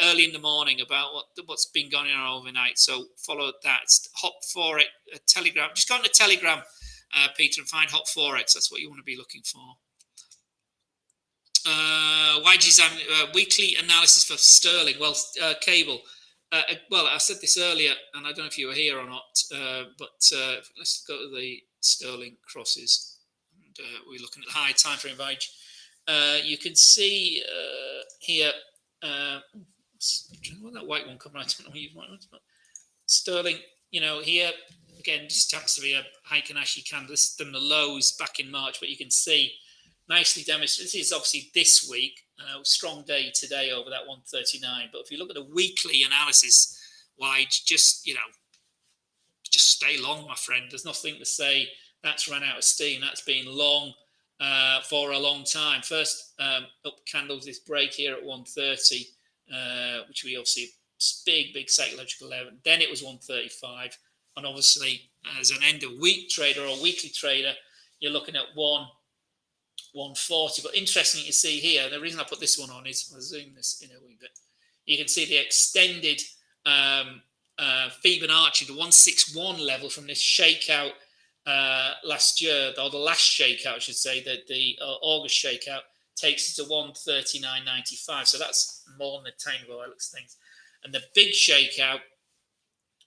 early in the morning, about what's been going on overnight. So follow that. It's Hot Forex Telegram. Just go on to Telegram, Peter, and find Hot Forex. That's what you want to be looking for. YG's weekly analysis for sterling. Well, cable. Well, I said this earlier, and I don't know if you were here or not, but let's go to the sterling crosses. And, we're looking at high time frame YG. You can see here. Well, that white one come right. I don't know where you white ones, but sterling. Here again, just happens to be a Heiken-Ashi candle. This is the lows back in March, but you can see. Nicely demonstrated. This is obviously this week. Strong day today over that 139. But if you look at the weekly analysis, just stay long, my friend. There's nothing to say that's run out of steam. That's been long for a long time. First up candles this break here at 130, which we obviously big psychological level. Then it was 135, and obviously as an end of week trader or weekly trader, you're looking at 140. But interesting you see here, the reason I put this one on is, I'll zoom this in a wee bit. You can see the extended Fibonacci, the 161 level from this shakeout last year, or the last shakeout, I should say, the August shakeout takes it to 139.95. So that's more than attainable, that looks things. And the big shakeout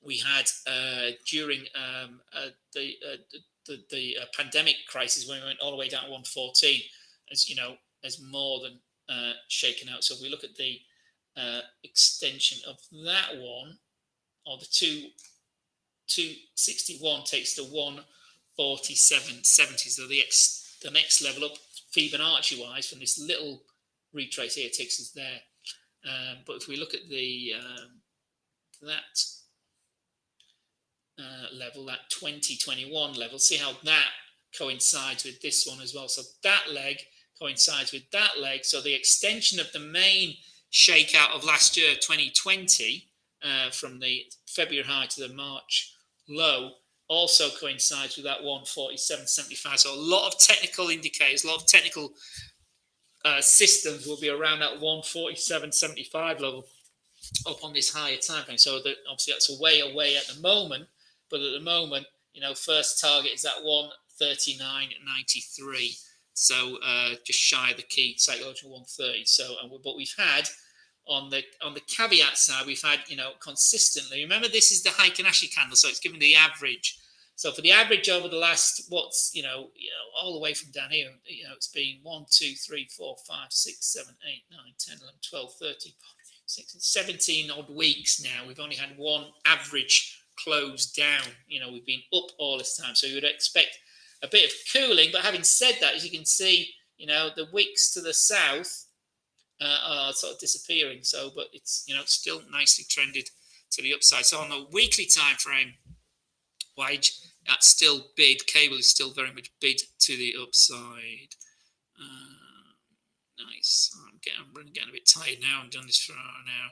we had during the pandemic crisis, when we went all the way down to 114, as more than shaken out. So if we look at the extension of that one, or the 261 takes to 140.5. 147.70. So the next level up, Fibonacci wise, from this little retrace here, takes us there. But if we look at the that level, that 2021 level, see how that coincides with this one as well. So that leg coincides with that leg. So the extension of the main shakeout of last year, 2020, from the February high to the March low, also coincides with that 147.75. So a lot of technical indicators, a lot of technical systems will be around that 147.75 level up on this higher time frame. So that obviously that's a way away at the moment, but at the moment, first target is at 139.93. So just shy of the key psychological 130. So, but we've had on the caveat side, we've had consistently. Remember, this is the Heikin-Ashi candle, so it's giving the average. So for the average over the last, all the way from down here, it's been 1, 2, 3, 4, 5, 6, 7, 8, 9, 10, 11, 12, 13, 17 odd weeks now. We've only had one average close down. We've been up all this time, so you would expect a bit of cooling. But having said that, as you can see, the wicks to the south are sort of disappearing. So, but it's still nicely trended to the upside. So on the weekly time frame, wage, that's still bid. Cable is still very much bid to the upside. Nice. I'm getting a bit tired now. I've done this for an hour now.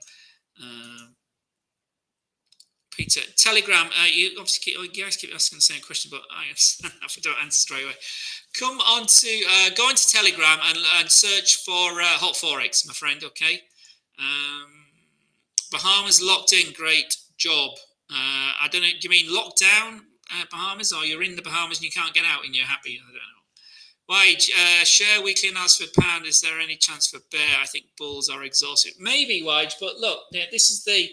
Peter, Telegram. You obviously guys keep asking the same question, but I don't answer straight away. Go into Telegram and search for Hot Forex, my friend. Okay. Bahamas locked in. Great job. I don't know. Do you mean lockdown Bahamas, or you're in the Bahamas and you can't get out and you're happy? I don't know. Wage, share weekly analysis for pound. Is there any chance for bear? I think bulls are exhausted. Maybe, Wage, but look, this is the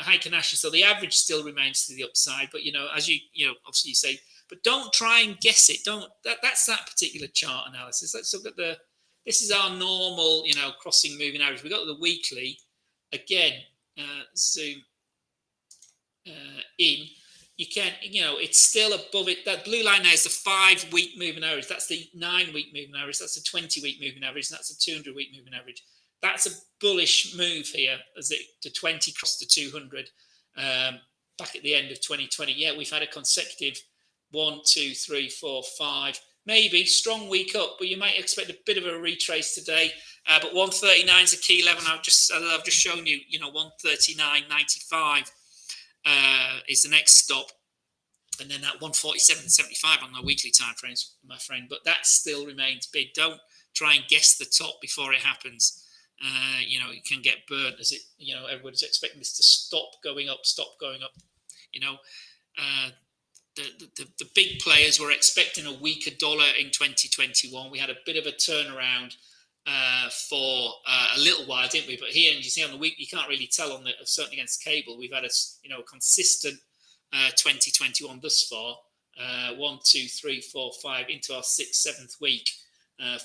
Heikin-Ashi, so the average still remains to the upside. But as you obviously you say, but don't try and guess it. That's that particular chart analysis. Let's look at this is our normal crossing moving average. We got the weekly again. Zoom in. You can, it's still above it. That blue line there is the 5-week moving average. That's the 9-week moving average. That's the 20-week moving average. And that's the 200-week moving average. That's a bullish move here as it to 20 cross to 200 back at the end of 2020. Yeah, we've had a consecutive 1, 2, 3, 4, 5, maybe strong week up, but you might expect a bit of a retrace today. But 139 is a key level. I've just shown you, 139.95 is the next stop. And then that 147.75 on the weekly time frames, my friend. But that still remains big. Don't try and guess the top before it happens. You can get burnt as it, everybody's expecting this to stop going up. The big players were expecting a weaker dollar in 2021. We had a bit of a turnaround for a little while, didn't we? But here, and you see on the week, you can't really tell on certainly against cable. We've had a consistent 2021 thus far. 1, 2, 3, 4, 5 into our 6th, 7th week.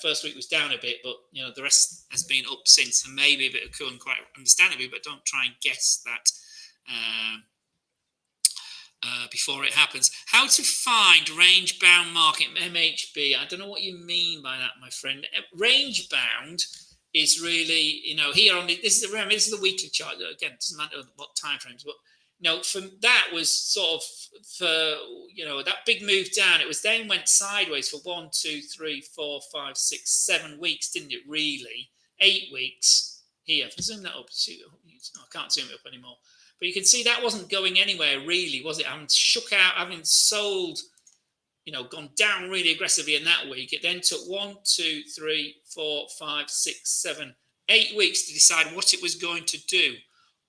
First week was down a bit, but the rest has been up since, and maybe a bit of cooling, quite understandably. But don't try and guess that before it happens. How to find range bound market MHB? I don't know what you mean by that, my friend. Range bound is really, here on this is the weekly chart. Again, it doesn't matter what time frames, but from that was sort of for that big move down. It was then went sideways for 1, 2, 3, 4, 5, 6, 7 weeks, didn't it? Really, 8 weeks here. If I zoom that up, I can't zoom it up anymore. But you can see that wasn't going anywhere, really, was it? Having shook out, having sold, gone down really aggressively in that week. It then took 1, 2, 3, 4, 5, 6, 7, 8 weeks to decide what it was going to do.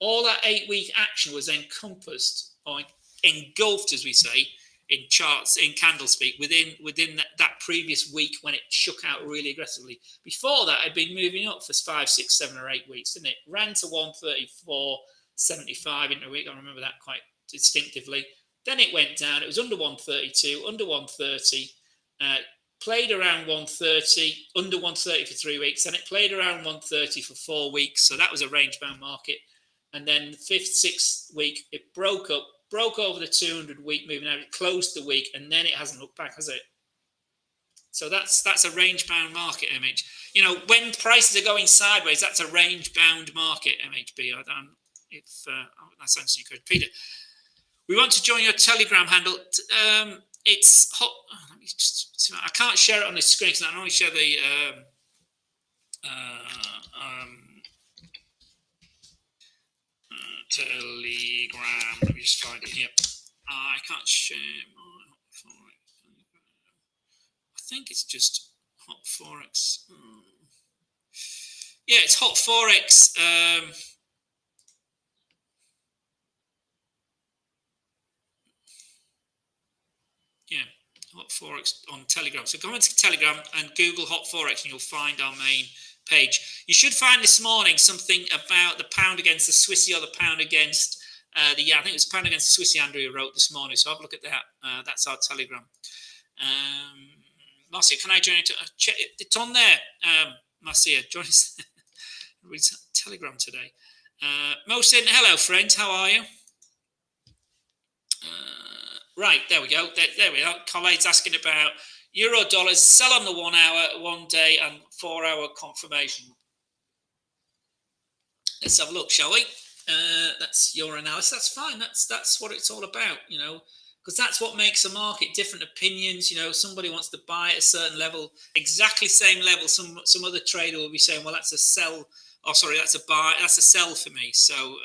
All that 8-week action was encompassed or engulfed, as we say, in charts, in candle speak, within that previous week when it shook out really aggressively. Before that, it had been moving up for 5, 6, 7, or 8 weeks, didn't it? Ran to 134.75 in a week. I remember that quite distinctively. Then it went down. It was under 132, under 130, played around 130, under 130 for 3 weeks. Then it played around 130 for 4 weeks. So that was a range-bound market. And then the 5th, 6th week, it broke up broke over the 200-week moving average, closed the week, and then it hasn't looked back, has it? So that's a range-bound market, MH. You know, when prices are going sideways, that's a range-bound market, MHB. I don't if that's answering your question, Peter. We want to join your Telegram handle. It's hot. Oh, let me just see. I can't share it on the screen because I can only share the Telegram. Let me just find it here. I can't share. I think it's just Hot Forex. Yeah, it's Hot Forex. Yeah, Hot Forex on Telegram. So go into Telegram and Google Hot Forex and you'll find our main page. You should find this morning something about the pound against the Swissy or the pound against the I think it was pound against the Swissy Andrew wrote this morning. So have a look at that. That's our Telegram. Marcia, can I join it? It's on there. Marcia, join us. Telegram today. Mohsin, hello friends, how are you? Right, there we go. There we are. Collade's asking about euro dollars, sell on the 1 hour, 1 day, and 4 hour confirmation. Let's have a look, shall we? That's your analysis. That's fine. That's what it's all about, you know, because that's what makes a market. Different opinions, you know. Somebody wants to buy at a certain level, exactly same level. Some other trader will be saying, well, that's a sell. Oh, sorry, that's a buy. That's a sell for me. So.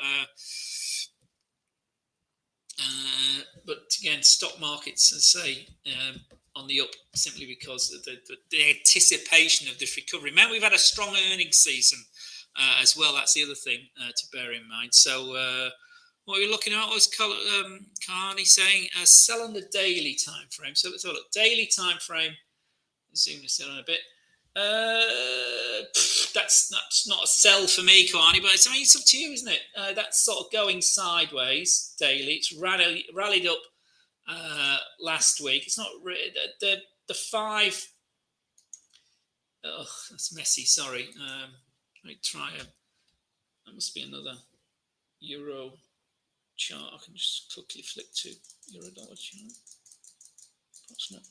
But again, stock markets, as I say, on the up simply because of the anticipation of this recovery. Man, we've had a strong earnings season as well. That's the other thing to bear in mind. So what are we looking at? What was Carney saying? Sell on the daily time frame. So let's have a look. Daily time frame. Zoom this in on a bit. That's not a sell for me, Carney, but it's up to you, isn't it? That's sort of going sideways daily. It's rallied up last week. It's not the 5. Oh, that's messy. Sorry. Let me try that must be another euro chart. I can just quickly flick to euro dollar chart. Perhaps not.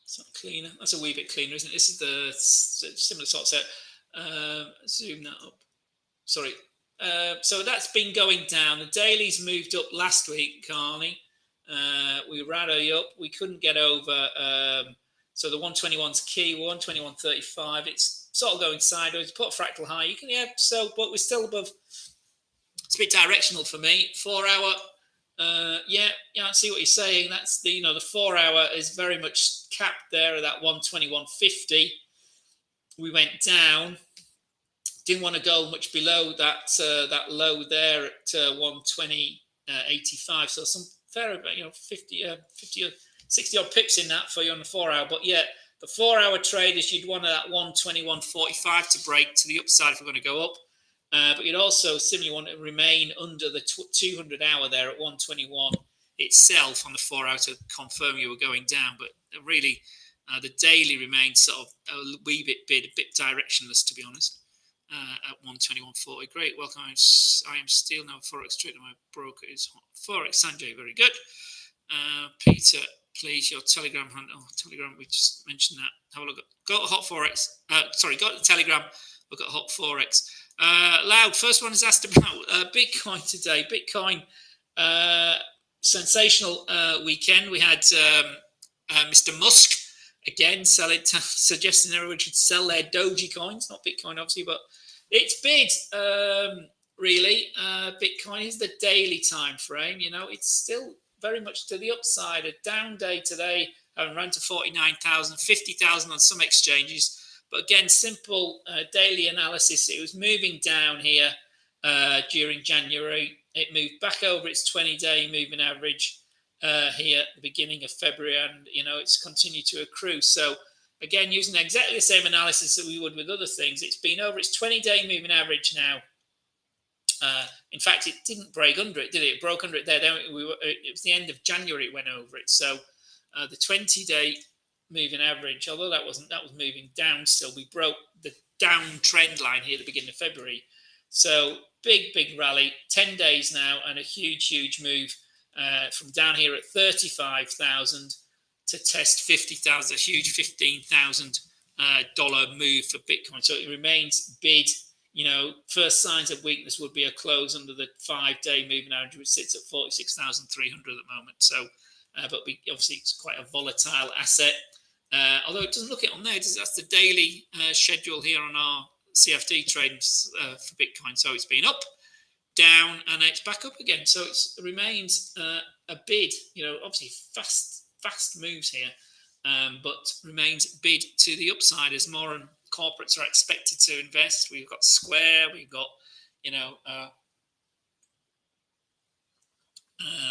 It's not cleaner. That's a wee bit cleaner, isn't it? This is the similar sort of set. Zoom that up. Sorry. So that's been going down. The daily's moved up last week, Carney. We rallied up. We couldn't get over. So the 121's key, 121.35. It's sort of going sideways. Put a fractal high. You can, yeah. So, but we're still above. It's a bit directional for me. 4 hour. Yeah, I see what you're saying. That's the 4 hour is very much capped there at that 121.50. We went down. Didn't want to go much below that low there at 120.85. So some fair, 50 or 60 odd pips in that for you on the 4 hour. But yeah, the 4 hour traders, you'd want that 121.45 to break to the upside if we're going to go up. But you'd also similarly want to remain under the 200 hour there at 121 itself on the 4 hour to confirm you were going down. But really, the daily remains sort of a bit directionless, to be honest, at 121.40. Great, welcome. I am Steel now. Forex trader. My broker is Forex. Sanjay, very good. Peter, please, your Telegram handle. Oh, Telegram, we just mentioned that. Have a look. Go to Hot Forex. Go to Telegram. Look at Hot Forex. Loud, first one is asked about Bitcoin today. Bitcoin, sensational weekend. We had Mr. Musk again suggesting everyone should sell their Doji coins, not Bitcoin obviously, but it's bid really. Bitcoin is the daily time frame. It's still very much to the upside. A down day today, around to 49,000, 50,000 on some exchanges. But again, simple daily analysis. It was moving down here during January. It moved back over its 20-day moving average here at the beginning of February, and it's continued to accrue. So again, using exactly the same analysis that we would with other things, it's been over its 20-day moving average now. In fact, it didn't break under it, did it? It broke under it there. It was the end of January it went over it. So the 20-day moving average, although that was moving down still, we broke the down trend line here at the beginning of February. So big rally, 10 days now, and a huge move from down here at 35,000 to test 50,000, a huge $15,000 move for Bitcoin. So it remains bid. First signs of weakness would be a close under the 5-day moving average, which sits at 46,300 at the moment. So, but obviously it's quite a volatile asset. Although it doesn't look it on there, that's the daily schedule here on our CFD trades for Bitcoin. So it's been up, down, and it's back up again. So it remains a bid. Obviously fast moves here, but remains bid to the upside as more and corporates are expected to invest. We've got Square, we've got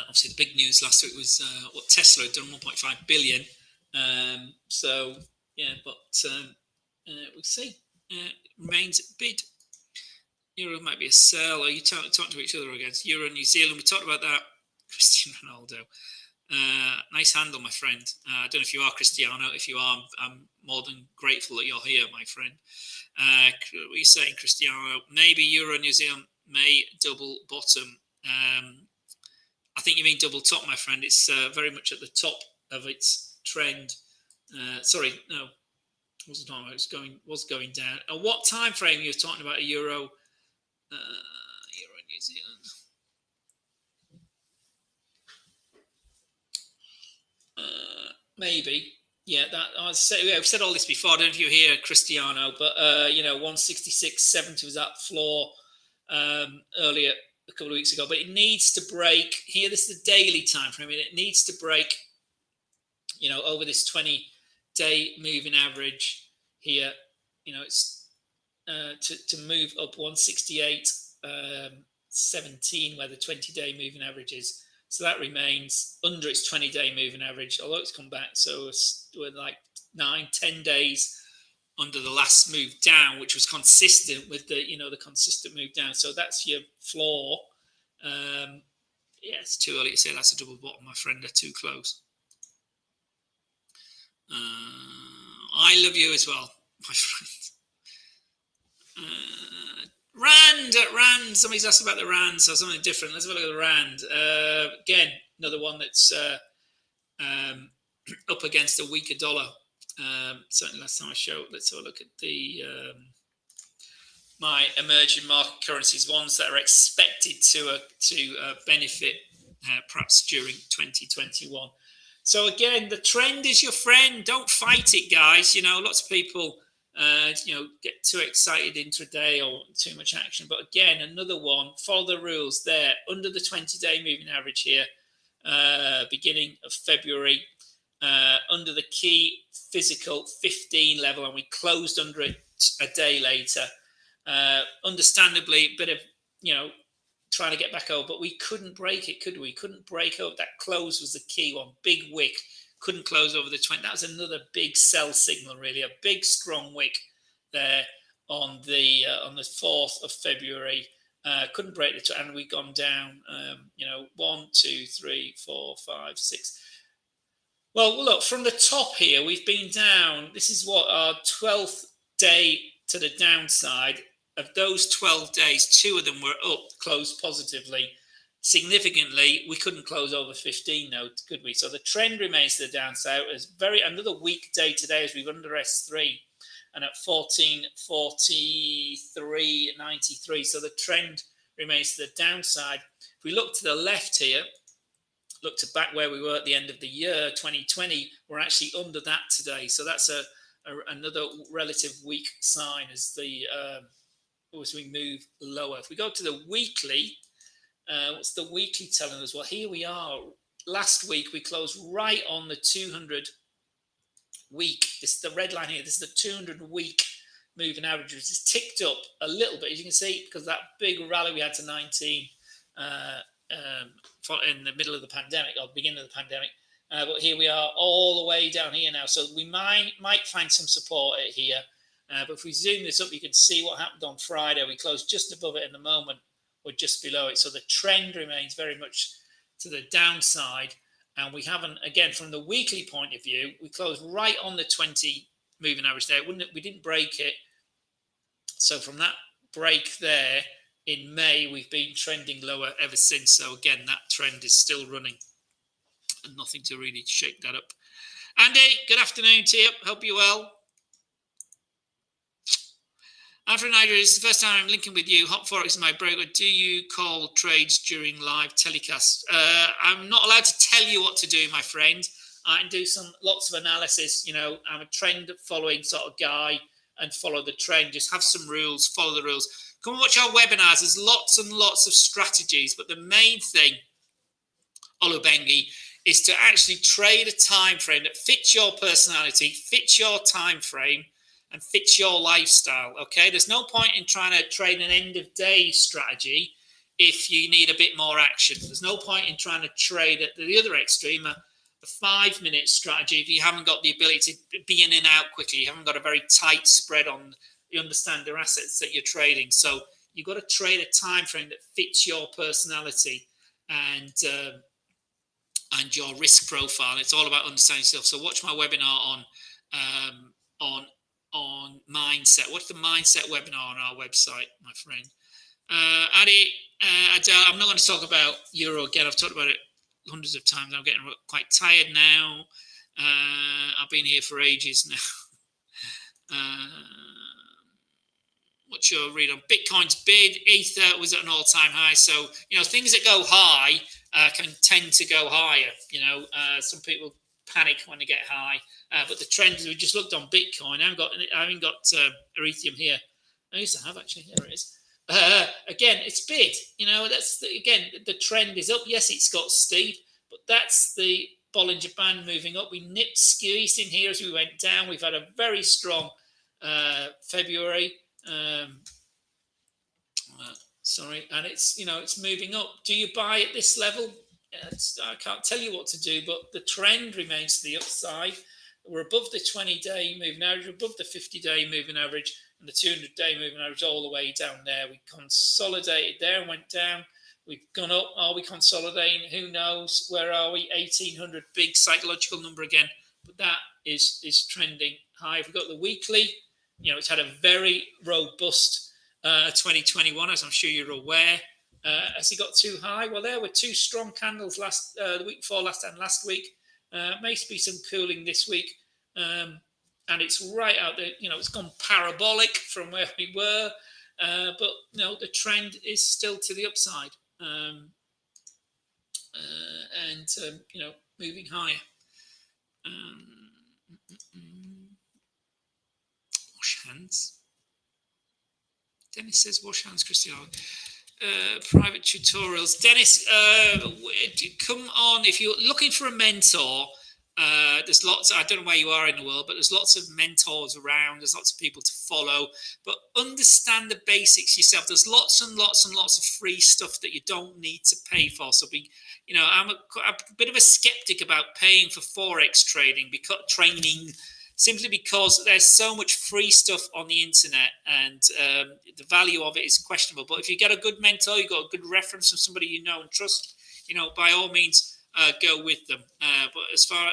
obviously the big news last week was what Tesla had done, 1.5 billion. So yeah, but we'll see. Remains bid. Euro might be a sell. Are you talking to each other against Euro New Zealand? We talked about that. Cristiano Ronaldo. Nice handle, my friend. I don't know if you are Cristiano. If you are, I'm more than grateful that you're here, my friend. What are you saying, Cristiano? Maybe Euro New Zealand may double bottom. I think you mean double top, my friend. It's very much at the top of its trend. Sorry, no, wasn't talking about. It was going down. At what time frame are you talking about a Euro? Euro New Zealand. Maybe, yeah. That I've said all this before. I don't know if you hear Cristiano, but 166.70 was that floor earlier a couple of weeks ago. But it needs to break here. This is the daily time frame, and it needs to break. Over this 20-day moving average here. It's to move up 168.17 where the 20-day moving average is. So that remains under its 20-day moving average, although it's come back. So we're like 9-10 days under the last move down, which was consistent with the consistent move down. So that's your floor. It's too early to say that's a double bottom, my friend. They're too close. I love you as well, my friend. Rand. Somebody's asked about the Rand, so something different. Let's have a look at the Rand. Again, another one that's up against a weaker dollar. Certainly last time I showed. Let's have a look at the my emerging market currencies, ones that are expected to benefit perhaps during 2021. So again, the trend is your friend. Don't fight it, guys. Lots of people get too excited intraday or too much action. But again, another one, follow the rules there. Under the 20-day moving average here, beginning of February, under the key physical 15 level, and we closed under it a day later. Understandably, a bit of, trying to get back over, but we couldn't break it, could we? Couldn't break over. That close was the key one. Big wick. Couldn't close over the 20. That was another big sell signal, really. A big, strong wick there on the 4th of February. Couldn't break the, and we've gone down, 1, 2, 3, 4, 5, 6. Well, look, from the top here, we've been down. This is what our 12th day to the downside. Of those 12 days, 2 of them were up, closed positively. Significantly, we couldn't close over 15, though, could we? So the trend remains to the downside. It's another weak day today as we've under S3 and at 1443.93. So the trend remains to the downside. If we look to the left here, look to back where we were at the end of the year, 2020, we're actually under that today. So that's another relative weak sign as we move lower. If we go to the weekly, what's the weekly telling us? Well, here we are. Last week, we closed right on the 200 week. This is the red line here. This is the 200 week moving average, which has ticked up a little bit, as you can see, because that big rally we had to 19 in the middle of the pandemic, or beginning of the pandemic. But here we are all the way down here now. So we might find some support here. But if we zoom this up, you can see what happened on Friday. We closed just above it in the moment, or just below it. So the trend remains very much to the downside. And we haven't, again, from the weekly point of view, we closed right on the 20 moving average there. We didn't break it. So from that break there, in May, we've been trending lower ever since. So again, that trend is still running, and nothing to really shake that up. Andy, good afternoon to you. Hope you're well. After Nigeria, it's the first time I'm linking with you. Hot Forex is my broker. Do you call trades during live telecasts? I'm not allowed to tell you what to do, my friend. I can do lots of analysis. I'm a trend following sort of guy and follow the trend. Just have some rules, follow the rules. Come and watch our webinars. There's lots and lots of strategies, but the main thing, Olubengi, is to actually trade a time frame that fits your personality, fits your time frame, and fits your lifestyle. Okay, there's no point in trying to trade an end of day strategy if you need a bit more action. There's no point in trying to trade at the other extreme, a 5-minute strategy, if you haven't got the ability to be in and out quickly. You haven't got a very tight spread on. You understand the assets that you're trading. So you've got to trade a time frame that fits your personality and your risk profile. It's all about understanding yourself. So watch my webinar on mindset. Watch the mindset webinar on our website, my friend. Adi, I'm not going to talk about euro again. I've talked about it hundreds of times. I'm getting quite tired now. I've been here for ages now. What's your read on Bitcoin's bid? Ether was at an all-time high. So, things that go high can tend to go higher. Some people panic when they get high. But the trend, we just looked on Bitcoin. I haven't got Ethereum here. I used to have, actually. Here it is. Again, it's bid. That's the trend is up. Yes, it's got steep, but that's the Bollinger Band moving up. We nipped, squeezed in here as we went down. We've had a very strong February. And it's moving up. Do you buy at this level? I can't tell you what to do, but the trend remains to the upside. We're above the 20-day moving average, above the 50-day moving average, and the 200-day moving average all the way down there. We consolidated there and went down. We've gone up. Are we consolidating? Who knows? Where are we? 1800, big psychological number again. But that is trending high. If we've got the weekly, it's had a very robust 2021, as I'm sure you're aware. Has it got too high? Well, there were two strong candles the week before last and last week. May be some cooling this week. And it's right out there. It's gone parabolic from where we were. But, the trend is still to the upside. Moving higher. Wash hands. Dennis says wash hands, Cristiano. Private tutorials. Dennis, come on. If you're looking for a mentor, there's lots. I don't know where you are in the world, but there's lots of mentors around. There's lots of people to follow. But understand the basics yourself. There's lots and lots and lots of free stuff that you don't need to pay for. So I'm a bit of a skeptic about paying for Forex training simply because there's so much free stuff on the internet, and the value of it is questionable. But if you get a good mentor, you've got a good reference from somebody you know and trust, by all means, go with them. But as far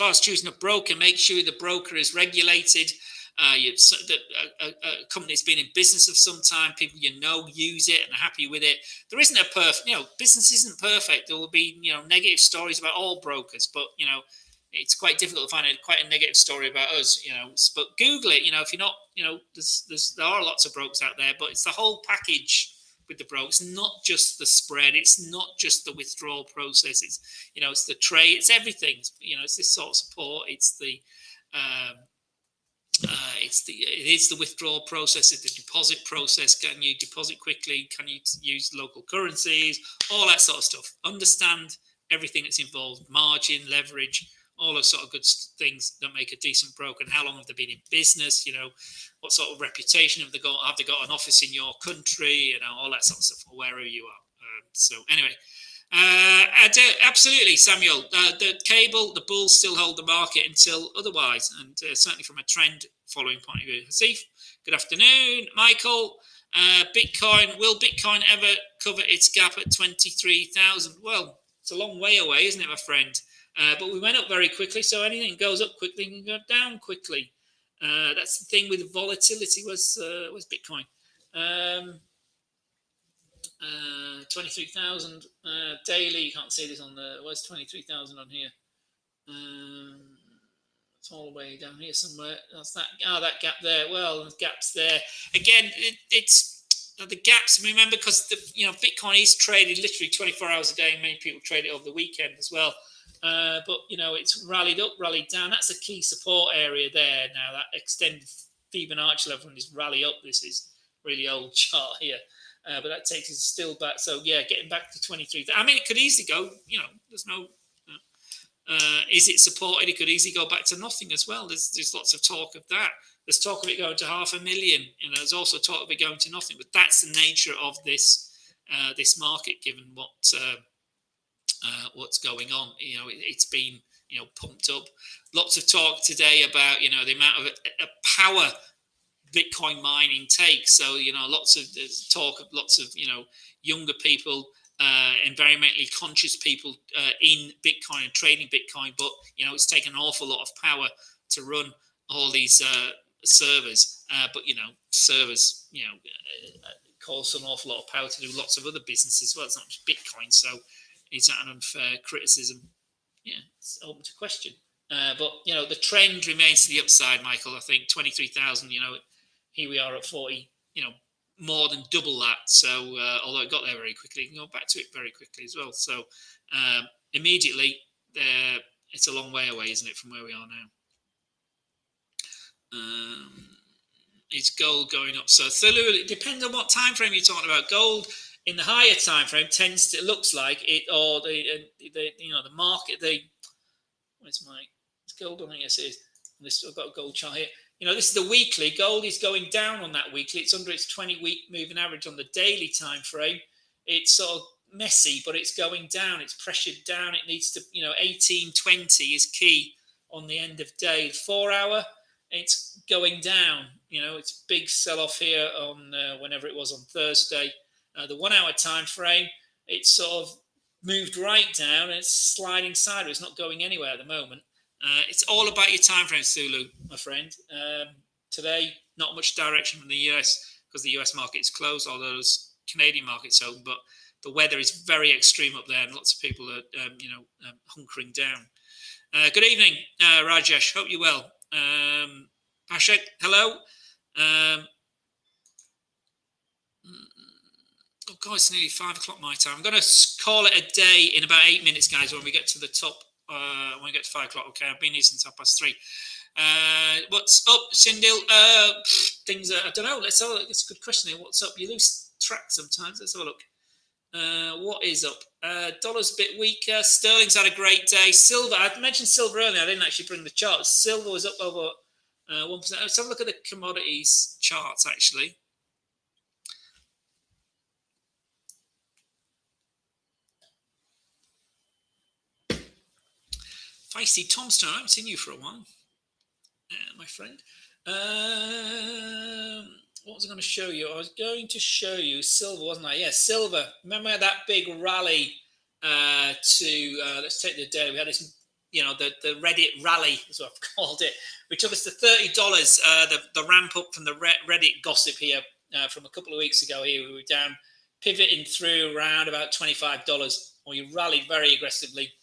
as choosing a broker, make sure the broker is regulated. A company that's been in business for some time, people use it and are happy with it. There isn't a perfect, business isn't perfect. There will be, negative stories about all brokers, but, it's quite difficult to find quite a negative story about us, but Google it, if you're not, there are lots of brokers out there, but it's the whole package with the brokers, not just the spread. It's not just the withdrawal process. It's the trade, it's everything, it's this sort of support. It is the withdrawal process. It's the deposit process. Can you deposit quickly? Can you use local currencies? All that sort of stuff. Understand everything that's involved, margin, leverage, all those sort of good things that make a decent broker. And how long have they been in business? What sort of reputation have they got? Have they got an office in your country? All that sort of stuff, or wherever you are. So anyway, absolutely, Samuel. The cable, the bulls still hold the market until otherwise, and certainly from a trend following point of view. Hasif, good afternoon. Michael, will Bitcoin ever cover its gap at 23,000? Well, it's a long way away, isn't it, my friend? But we went up very quickly, so anything goes up quickly can go down quickly. That's the thing with volatility was Bitcoin. 23,000 daily. You can't see this on the. Where's 23,000 on here? It's all the way down here somewhere. That's that. That gap there. Well, the gaps there. Again, it's the gaps. Remember, because Bitcoin is traded literally 24 hours a day. Many people trade it over the weekend as well. But it's rallied up, rallied down. That's a key support area there. Now that extended Fibonacci level is rally up. This is really old chart here. But that takes us still back. So yeah, getting back to 23. I mean, it could easily go. There's no. Is it supported? It could easily go back to nothing as well. There's lots of talk of that. There's talk of it going to 500,000. There's also talk of it going to nothing. But that's the nature of this market, given what's going on. It's been pumped up. Lots of talk today about the amount of power Bitcoin mining takes. So lots of talk of lots of younger people, environmentally conscious people in Bitcoin and trading Bitcoin, but it's taken an awful lot of power to run all these servers. But servers cost an awful lot of power to do lots of other businesses as well. It's not just Bitcoin. So is that an unfair criticism? Yeah, it's open to question. But the trend remains to the upside, Michael. I think 23,000. Here we are at 40. More than double that. So although it got there very quickly, you can go back to it very quickly as well. So immediately, it's a long way away, isn't it, from where we are now? Is gold going up? So Thulu, it depends on what time frame you're talking about. Gold in the higher time frame looks like it, or the market. Where's my gold on? Yes, it is. I've got a gold chart here. This is the weekly. Gold is going down on that weekly. It's under its 20-week moving average on the daily time frame. It's sort of messy, but it's going down. It's pressured down. It needs to, 1820 is key on the end of day. The 4 hour, it's going down. It's big sell-off here on whenever it was on Thursday. The 1 hour time frame, it's sort of moved right down. And it's sliding sideways. It's not going anywhere at the moment. It's all about your time frame, Sulu, my friend. Today, not much direction from the US because the US market is closed, although there's Canadian markets open. But the weather is very extreme up there, and lots of people are, hunkering down. Good evening, Rajesh. Hope you're well. Pashek, hello. Oh God, it's nearly 5 o'clock my time. I'm going to call it a day in about 8 minutes, guys. When we get to the top. When we get to 5 o'clock, okay, I've been here since 3:30. What's up, Sindil? Things I don't know. Let's have a look. It's a good question here. What's up? You lose track sometimes. Let's have a look. What is up? Dollar's a bit weaker. Sterling's had a great day. Silver, I mentioned silver earlier. I didn't actually bring the charts. Silver was up over 1%. Let's have a look at the commodities charts, actually. Feisty Tomstone, I haven't seen you for a while, my friend. What was I going to show you? I was going to show you silver, wasn't I? Yeah, silver. Remember that big rally let's take the day. We had this, the Reddit rally, is what I've called it, which took us to $30. The ramp up from the Reddit gossip here from a couple of weeks ago here. We were down, pivoting through around about $25. We rallied very aggressively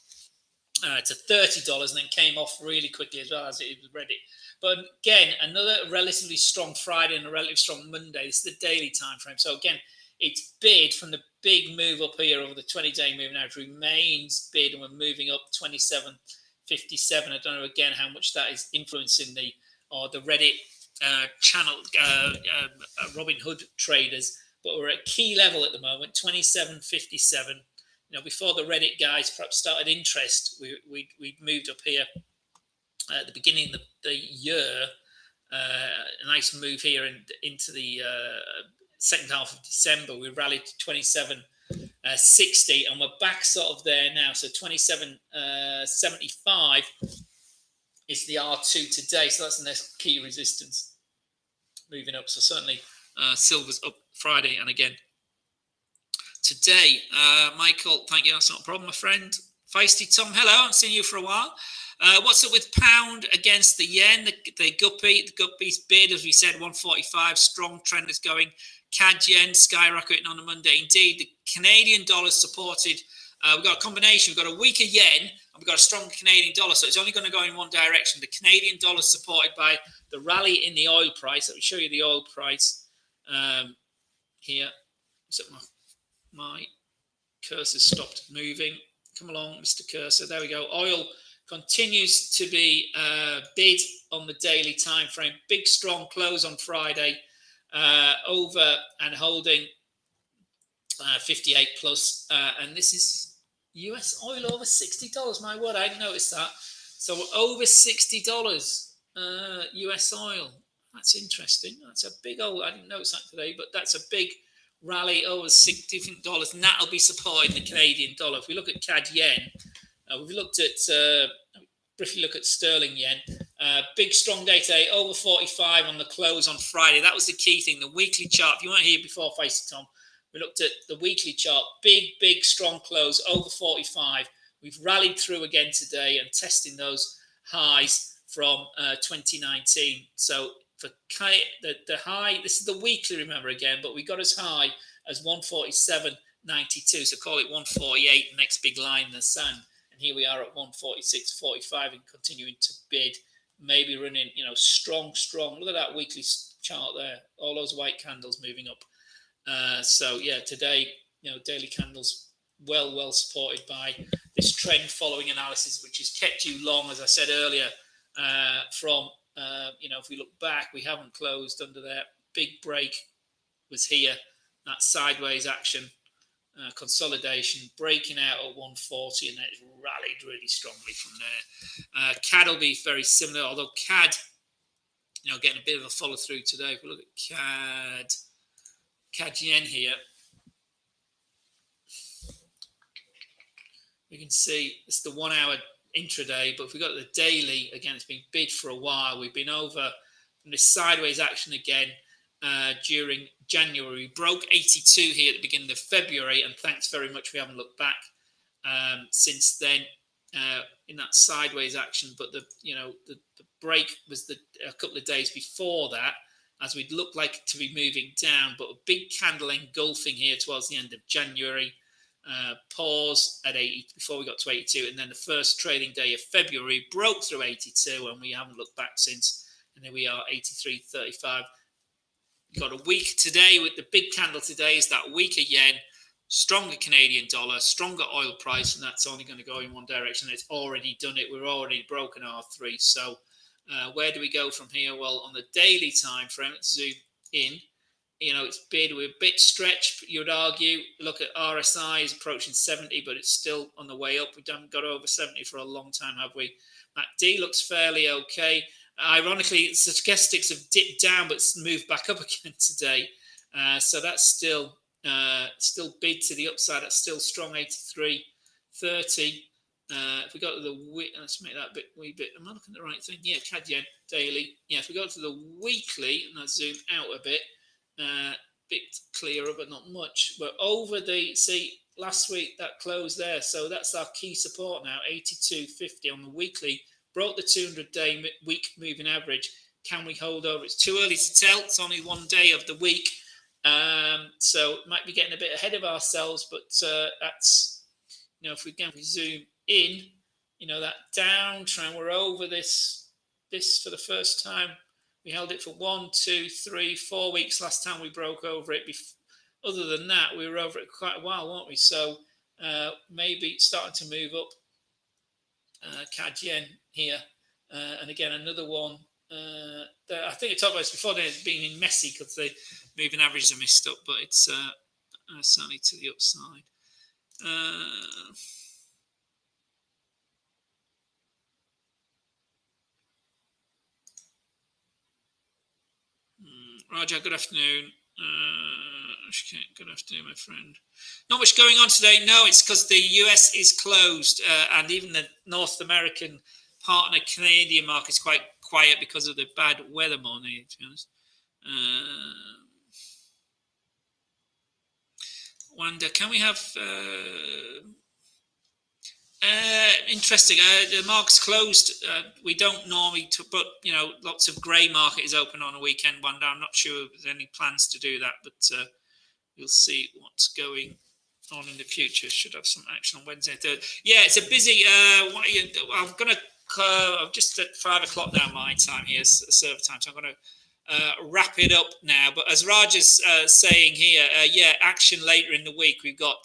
to $30 and then came off really quickly as well as it was ready. But again, another relatively strong Friday and a relatively strong Monday. This is the daily time frame. So again, it's bid from the big move up here over the 20-day moving average remains bid, and we're moving up 27.57. I don't know again how much that is influencing the Reddit channel Robin Hood traders, but we're at key level at the moment, 27.57. Before the Reddit guys perhaps started interest, we moved up here at the beginning of the year. A nice move here into the second half of December. We rallied to 27.60, and we're back sort of there now. So 27.75 is the R2 today. So that's the next key resistance moving up. So certainly silver's up Friday and again today. Michael, thank you. That's not a problem, my friend. Feisty Tom, hello. I haven't seen you for a while. What's up with pound against the yen? The guppy's bid, as we said, 145. Strong trend is going. CAD yen skyrocketing on a Monday. Indeed, the Canadian dollar supported. We've got a combination. We've got a weaker yen and we've got a stronger Canadian dollar. So it's only going to go in one direction. The Canadian dollar is supported by the rally in the oil price. Let me show you the oil price here. So my cursor stopped moving. Come along, Mr. Cursor. There we go. Oil continues to be bid on the daily time frame. Big, strong close on Friday, over and holding 58 plus. And this is US oil over $60. My word, I didn't notice that. So we're over $60 US oil. That's interesting. That's a big old, I didn't notice that today, but that's a big rally over $60, and that'll be supporting the Canadian dollar. If we look at CAD yen, we've looked at briefly look at sterling yen. Big strong day today, over 45 on the close on Friday. That was the key thing. The weekly chart. If you weren't here before, Facey Tom, we looked at the weekly chart. Big strong close, over 45. We've rallied through again today and testing those highs from 2019. So for the high, this is the weekly, remember again, but we got as high as 147.92. So call it 148, the next big line in the sand. And here we are at 146.45 and continuing to bid, maybe running, strong. Look at that weekly chart there. All those white candles moving up. So yeah, today, daily candles well supported by this trend following analysis, which has kept you long, as I said earlier, from, if we look back, we haven't closed under that. Big break was here, that sideways action. Consolidation, breaking out at 140, and then it's rallied really strongly from there. CAD will be very similar, although CAD, getting a bit of a follow through today. If we look at CAD yen here, we can see it's the 1 hour intraday, but if we got the daily, again, it's been bid for a while. We've been over from this sideways action again. During January, we broke 82 here at the beginning of February, and thanks very much. We haven't looked back since then in that sideways action. But the break was a couple of days before that, as we'd look like to be moving down. But a big candle engulfing here towards the end of January. Pause at 80 before we got to 82, and then the first trading day of February broke through 82, and we haven't looked back since. And here we are, 83.35. Got a week today with the big candle today is that weaker yen, stronger Canadian dollar, stronger oil price, and that's only going to go in one direction. It's already done it. We're already broken R3. So where do we go from here? Well, on the daily time frame, let's zoom in. It's bid. We're a bit stretched, you would argue. Look at RSI is approaching 70, but it's still on the way up. We haven't got over 70 for a long time, have we? MACD looks fairly okay. Ironically, stochastics have dipped down but moved back up again today. So that's still bid to the upside. That's still strong, 83.30. If we go to the let's make that wee bit. Am I looking at the right thing? Yeah, CAD yen daily. Yeah, if we go to the weekly and I zoom out a bit clearer, but not much. We're over last week that closed there. So that's our key support now, 82.50 on the weekly. Broke the 200-day week moving average. Can we hold over? It's too early to tell. It's only one day of the week. So might be getting a bit ahead of ourselves, but that's, if we zoom in, that downtrend, we're over this for the first time. We held it for 1, 2, 3, 4 weeks last time we broke over it. Other than that, we were over it quite a while, weren't we? So maybe starting to move up. CAD yen here, and again another one. I think I talked about this before. It's been messy because the moving averages are messed up, but it's certainly to the upside. Raja, good afternoon. Good afternoon, my friend. Not much going on today. No, it's because the US is closed, and even the North American partner Canadian market is quite quiet because of the bad weather morning, to be honest. Wanda, can we have Interesting. The market's closed. We don't normally, but lots of grey market is open on a weekend one day. I'm not sure if there's any plans to do that, but we'll see what's going on in the future. Should have some action on Wednesday. Yeah, it's a busy. I'm gonna. I'm just at 5 o'clock now my time here, server time. So I'm gonna wrap it up now. But as Raj is saying here, action later in the week. We got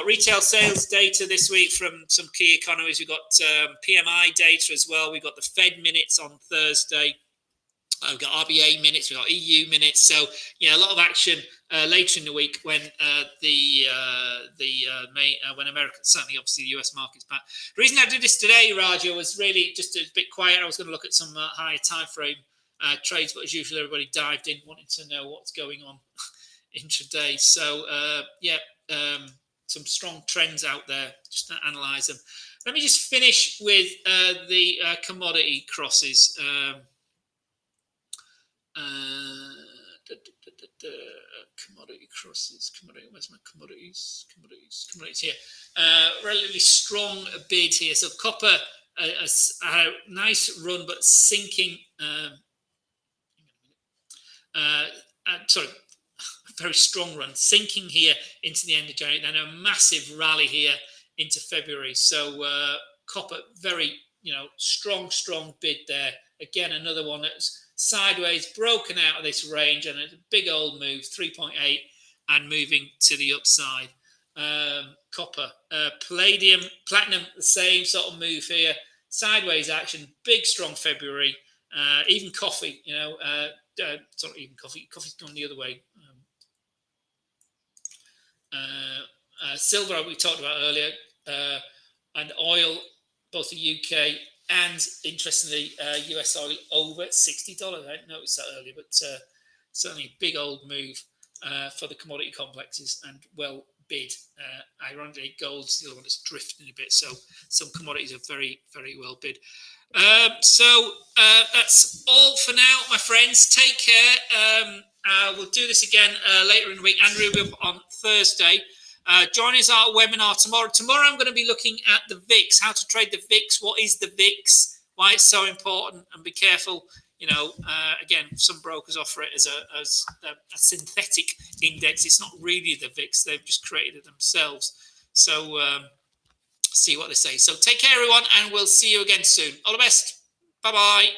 retail sales data this week from some key economies. We got PMI data as well. We got the Fed minutes on Thursday. We've got RBA minutes. We've got EU minutes. So a lot of action later in the week when when America, certainly obviously the US market's back. The reason I did this today, Raja, was really just a bit quiet. I was going to look at some higher time frame trades, but as usual, everybody dived in wanting to know what's going on intraday. So some strong trends out there. Just to analyze them. Let me just finish with the commodity crosses. Commodity crosses. Where's my commodities? Commodities here. Relatively strong bid here. So copper, a nice run, but sinking. Sorry, a very strong run, sinking here into the end of January, then a massive rally here into February. So copper, very strong bid there. Again, another one that's sideways, broken out of this range, and a big old move, 3.8, and moving to the upside. Copper, platinum, the same sort of move here, sideways action, big strong February. Even coffee, it's not even coffee. Coffee's gone the other way. Silver, we talked about earlier, and oil, both the UK and, interestingly, US oil over $60. I didn't notice that earlier, but certainly a big old move for the commodity complexes and well bid. Ironically, gold's the other one that's drifting a bit, so some commodities are very, very well bid. So that's all for now, my friends. Take care. We'll do this again later in the week. Andrew will be up on Thursday. Join us our webinar tomorrow. Tomorrow I'm going to be looking at the VIX, how to trade the VIX. What is the VIX? Why it's so important? And be careful. Again, some brokers offer it as a synthetic index. It's not really the VIX. They've just created it themselves. So see what they say. So take care, everyone, and we'll see you again soon. All the best. Bye-bye.